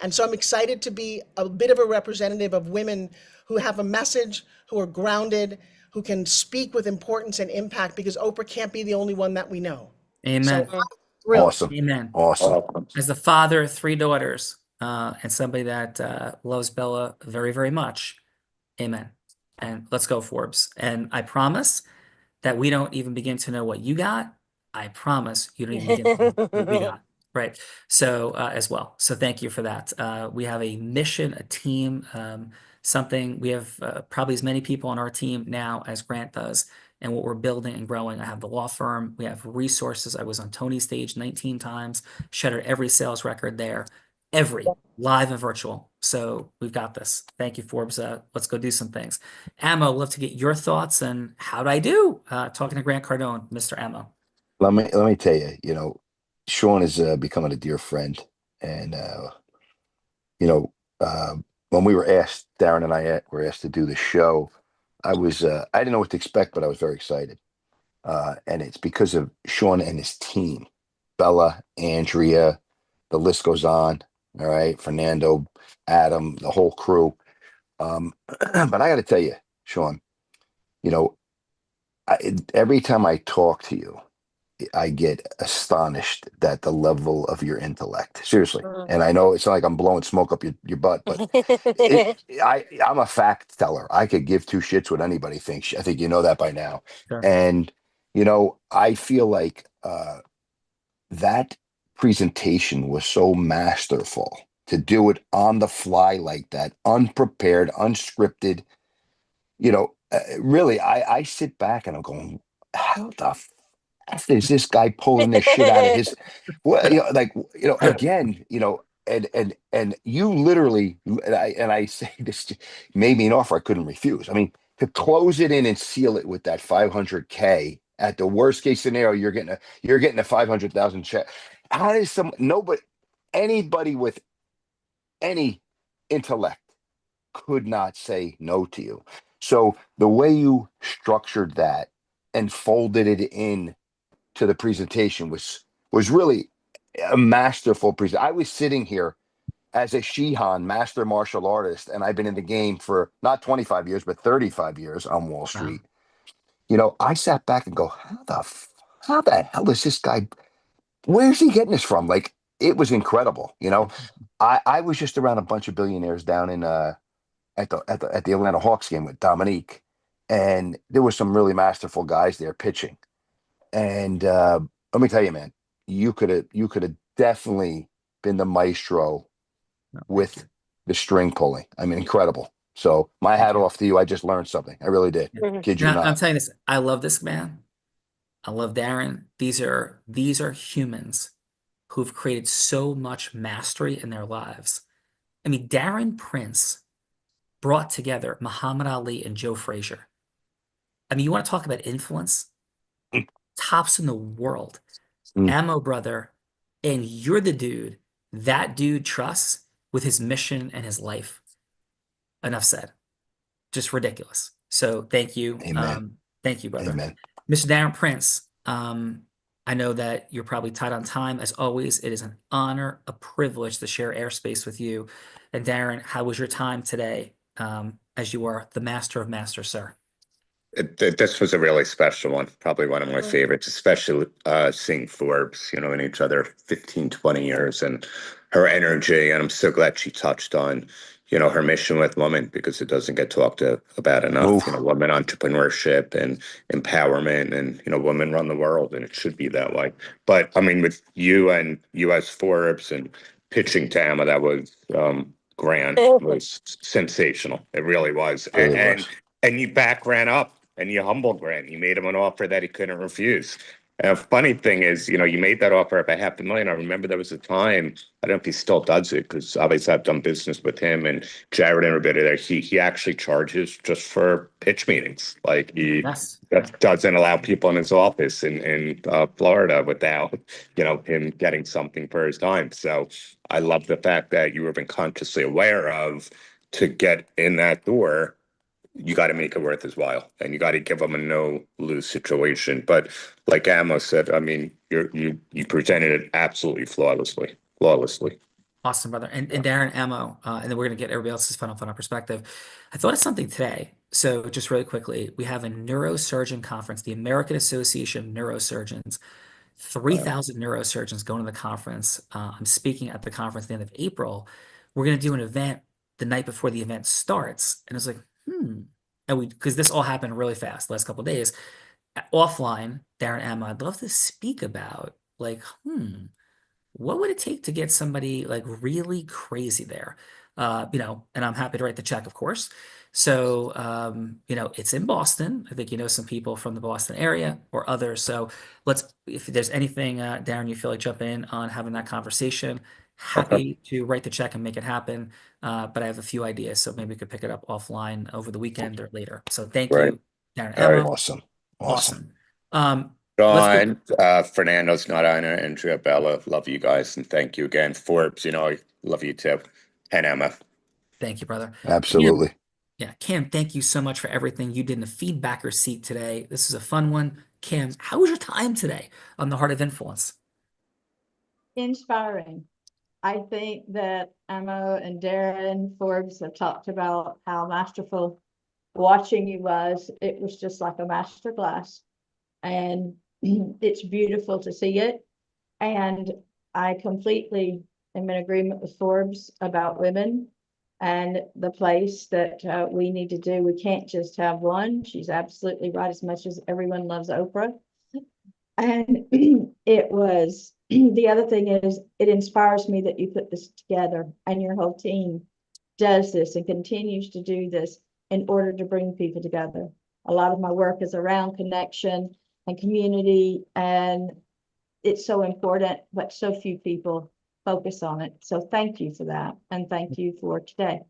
And so I'm excited to be a bit of a representative of women who have a message, who are grounded, who can speak with importance and impact, because Oprah can't be the only one that we know. Amen. So, thrilled. Awesome. Amen. Awesome. As the father of 3 daughters and somebody that loves Bella very, very much, amen. And let's go, Forbes. And I promise that we don't even begin to know what you got. I promise you don't even begin to know what we got. Right. So as well. So thank you for that. We have a mission, a team, something. We have probably as many people on our team now as Grant does, and what we're building and growing. I have the law firm. We have resources. I was on Tony's stage 19 times, shattered every sales record there, every live and virtual. So we've got this. Thank you, Forbes. Let's go do some things. Ammo, love to get your thoughts and how did I do? Talking to Grant Cardone, Mr. Ammo. Let me tell you, Sean is becoming a dear friend, and you know, when we were asked, Darren and I were asked to do the show, I didn't know what to expect, but I was very excited, and it's because of Sean and his team, Bella, Andrea, the list goes on. All right, Fernando, Adam, the whole crew. But I got to tell you, Sean, every time I talk to you, I get astonished at the level of your intellect. Seriously. And I know it's not like I'm blowing smoke up your butt, but I'm a fact teller. I could give two shits what anybody thinks. I think you know that by now. Sure. And, I feel like that presentation was so masterful to do it on the fly like that, unprepared, unscripted. Really, I sit back and I'm going, how the f is this guy pulling this shit out of his? Well, again, and you literally, and I say this made me an offer I couldn't refuse. I mean, to close it in and seal it with that 500K at the worst case scenario, you're getting a 500,000 check. How does anybody with any intellect could not say no to you? So the way you structured that and folded it in to the presentation was really a masterful presentation. I was sitting here as a Shihan master martial artist, and I've been in the game for not 25 years, but 35 years on Wall Street. I sat back and go, how the hell is this guy? Where's he getting this from? Like, it was incredible. I was just around a bunch of billionaires down in at the Atlanta Hawks game with Dominique, and there were some really masterful guys there pitching. And let me tell you, man, you could have definitely been the maestro with the string pulling. I mean, incredible. So my hat off to you. I just learned something. I really did. Kid you not. I'm telling you this. I love this man. I love Darren. These are humans who've created so much mastery in their lives. I mean, Darren Prince brought together Muhammad Ali and Joe Frazier. I mean, you want to talk about influence? Tops in the world. Ammo brother, and you're the dude that dude trusts with his mission and his life. Enough said. Just ridiculous. So thank you. Amen. Thank you, brother. Amen. Mr. Darren Prince, I know that you're probably tight on time. As always, it is an honor, a privilege to share airspace with you. And Darren, how was your time today as you are the master of masters, sir? This was a really special one, probably one of my favorites, especially seeing Forbes, in each other 15, 20 years, and her energy. And I'm so glad she touched on, her mission with women, because it doesn't get talked about enough. Women entrepreneurship and empowerment, and, women run the world, and it should be that way. But I mean, with you and US Forbes and pitching to Emma, that was grand. It was sensational. It really was. And you ran up. And you humbled Grant. You made him an offer that he couldn't refuse. And the funny thing is, you made that offer up at $500,000. I remember there was a time, I don't know if he still does it, because obviously I've done business with him and Jared and everybody there. He actually charges just for pitch meetings. Like he doesn't allow people in his office in Florida without, him getting something for his time. So I love the fact that you have been consciously aware of to get in that door. You got to make it worth his while, and you got to give him a no-lose situation. But like Ammo said, I mean, you presented it absolutely flawlessly. Awesome, brother. And Darren, Ammo, and then we're gonna get everybody else's final perspective. I thought of something today. So just really quickly, we have a neurosurgeon conference, the American Association of Neurosurgeons. 3,000 neurosurgeons going to the conference. I'm speaking at the conference at the end of April. We're gonna do an event the night before the event starts, and it's like, and because this all happened really fast the last couple of days. Offline, Darren, Emma, I'd love to speak about what would it take to get somebody like really crazy there? And I'm happy to write the check, of course. So, it's in Boston. I think you know some people from the Boston area or others. So if there's anything, Darren, you feel like jumping in on having that conversation, happy to write the check and make it happen. But I have a few ideas, so maybe we could pick it up offline over the weekend or later. So thank you, Darren. All right. Emma. Awesome. John, Fernando's not on it, Andrea, Bella, love you guys, and thank you again. Forbes, I love you too, and Emma. Thank you, brother. Absolutely. Kim, thank you so much for everything you did in the feedbacker seat today. This is a fun one. Kim, how was your time today on the Heart of Influence? Inspiring. I think that Emma and Darren Forbes have talked about how masterful watching you was. It was just like a master class, and it's beautiful to see it. And I completely am in agreement with Forbes about women and the place that we need to do. We can't just have one. She's absolutely right, as much as everyone loves Oprah. And it was, the other thing is, it inspires me that you put this together and your whole team does this and continues to do this in order to bring people together. A lot of my work is around connection and community, and it's so important, but so few people focus on it. So thank you for that, and thank you for today.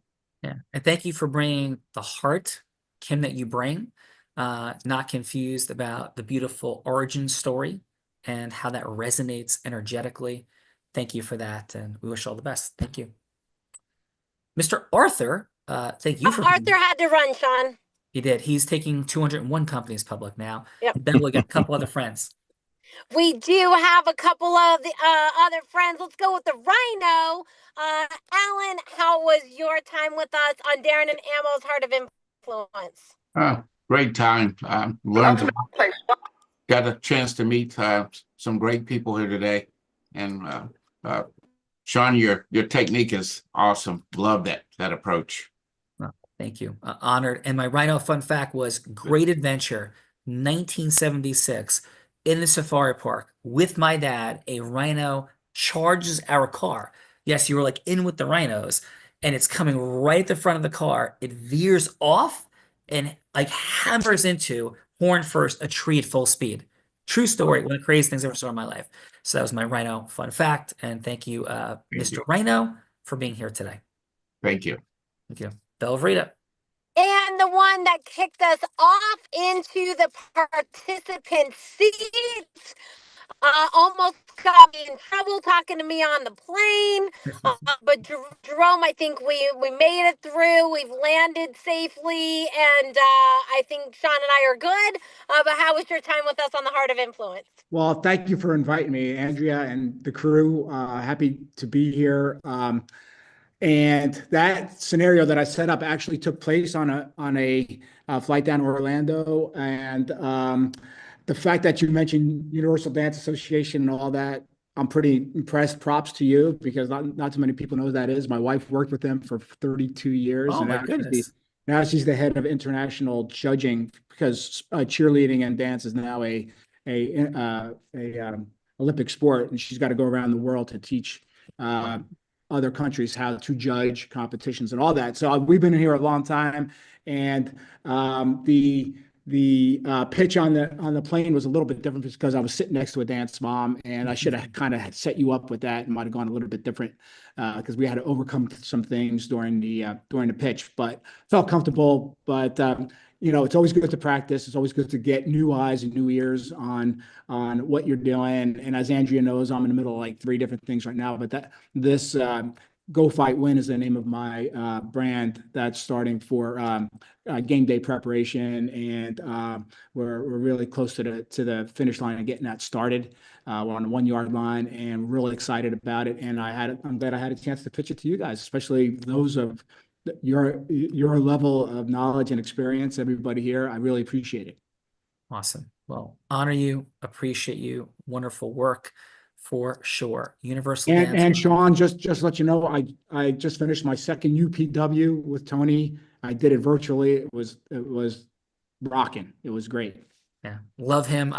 Yeah, and thank you for bringing the heart, Kim, that you bring. Not confused about the beautiful origin story and how that resonates energetically. Thank you for that, and we wish you all the best. Thank you. Mr. Arthur, thank you for Arthur had to run, Sean. He did. He's taking 201 companies public now. Yep. Then we'll get a couple other friends. We do have a couple of the other friends. Let's go with the Rhino. Alan, how was your time with us on Darren and Ammo's Heart of Influence? Great time. Learned a lot. Got a chance to meet some great people here today. And Sean, your technique is awesome. Love that approach. Thank you. Honored. And my Rhino fun fact was great adventure, 1976. In the safari park with my dad, a rhino charges our car. Yes, you were like in with the rhinos, and it's coming right at the front of the car. It veers off and like hammers into, horn first, a tree at full speed. True story. One of the craziest things I ever saw in my life. So that was my Rhino fun fact. And thank you, Mr. Rhino, for being here today. Thank you. Thank you. Belvrita. And the one that kicked us off into the participant seats, almost got me in trouble talking to me on the plane. But Jerome, I think we made it through. We've landed safely, and I think Sean and I are good. But how was your time with us on the Heart of Influence? Well, thank you for inviting me, Andrea and the crew. Happy to be here. And that scenario that I set up actually took place on a flight down to Orlando. And the fact that you mentioned Universal Dance Association and all that, I'm pretty impressed. Props to you, because not too many people know who that is. My wife worked with them for 32 years. Oh, and my goodness. Now she's the head of international judging, because cheerleading and dance is now a Olympic sport, and she's got to go around the world to teach other countries how to judge competitions and all that. So we've been here a long time, and the pitch on the plane was a little bit different because I was sitting next to a dance mom, and I should have kind of set you up with that. It might have gone a little bit different because we had to overcome some things during the pitch, but felt comfortable. But it's always good to practice. It's always good to get new eyes and new ears on what you're doing. And as Andrea knows, I'm in the middle of like 3 different things right now. But this Go Fight Win is the name of my brand that's starting for game day preparation, and we're really close to the finish line and getting that started. We're on the 1 yard line, and we're really excited about it. And I'm glad I had a chance to pitch it to you guys, especially those of your level of knowledge and experience. Everybody here, I really appreciate it. Awesome. Well, honor you, appreciate you. Wonderful work. For sure. Universal Dance. And Sean, just let you know, I just finished my second UPW with Tony. I did it virtually. It was rocking. It was great. Yeah, love him.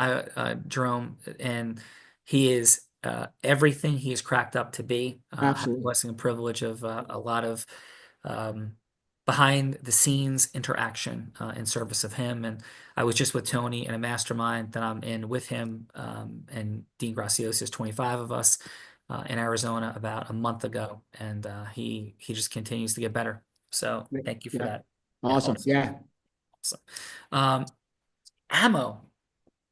Jerome, and he is everything he is cracked up to be. I have the Absolutely. blessing and privilege of a lot of behind the scenes interaction in service of him. And I was just with Tony in a mastermind that I'm in with him and Dean Graciosa, 25 of us in Arizona about a month ago. And he just continues to get better. So thank you for that. Awesome. Yeah. Awesome. Ammo,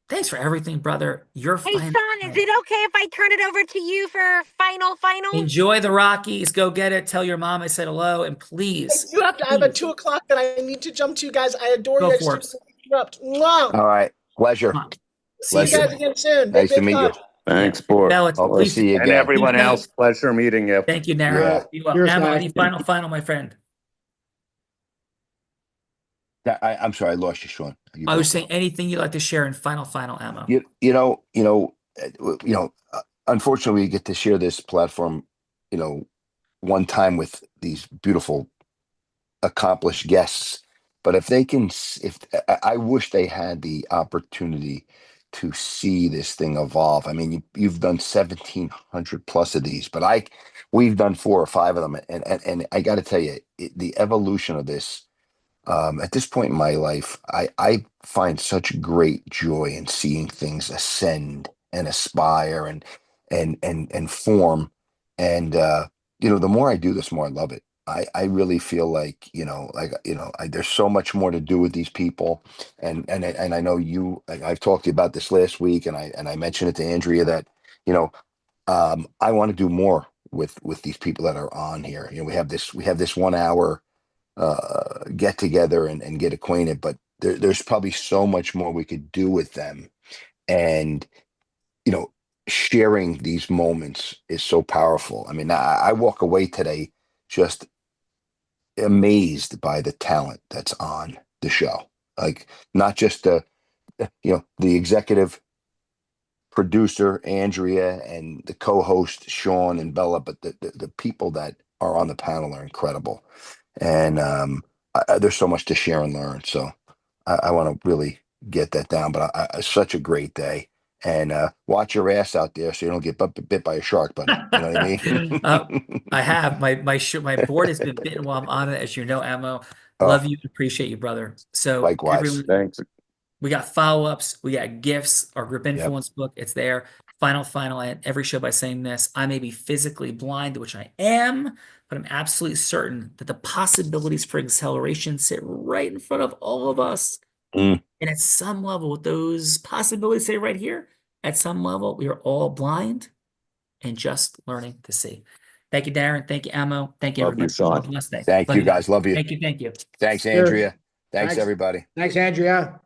thanks for everything, brother. You're Hey, fine. Sean, is it okay if I turn it over to you for final? Enjoy the Rockies. Go get it. Tell your mom I said hello, and please. You have to. I have a 2 o'clock that I need to jump to, guys. I adore Go you. I for just didn't interrupt. Mwah. All right. Pleasure. See you guys again soon. Nice Big to meet you. hug. Thanks, Bort. Bella, Hope to please- see you And again. everyone else, pleasure meeting you. Thank you, Darren. Yeah. Be well. Cheers, Ammo, guys. any final, my friend? I'm sorry, I lost you, Sean. I was saying anything you'd like to share in final Ammo. Unfortunately, we get to share this platform, one time with these beautiful, accomplished guests. But if I wish they had the opportunity to see this thing evolve. I mean, you've done 1,700 plus of these, but we've done 4 or 5 of them, and I got to tell you, the evolution of this. At this point in my life, I find such great joy in seeing things ascend and aspire and form. And the more I do this, the more I love it. I really feel like there's so much more to do with these people, and I know I've talked to you about this last week, and I mentioned it to Andrea that I want to do more with these people that are on here. We have this 1 hour get together and get acquainted, but there's probably so much more we could do with them. And sharing these moments is so powerful. I mean, I walk away today just amazed by the talent that's on the show. Like, not just the executive producer Andrea and the co-host Sean and Bella, but the people that are on the panel are incredible. And there's so much to share and learn. So I want to really get that down. But such a great day. And watch your ass out there so you don't get bit by a shark, buddy. You know what I mean? I have my board has been bitten while I'm on it, as you know, Ammo. Love you, appreciate you, brother. So likewise. everyone, Thanks. we got follow-ups, we got gifts, our group influence book, it's there. Final, and every show by saying this: I may be physically blind, which I am, but I'm absolutely certain that the possibilities for acceleration sit right in front of all of us. And at some level, with those possibilities say right here, at some level, we are all blind and just learning to see. Thank you, Darren. Thank you, Ammo. Thank you, Love you, everybody. Sean. Have a blessed day. Thank Love you, guys. Love you. Thank you. Thanks, Andrea. Thanks, everybody. Thanks, Andrea.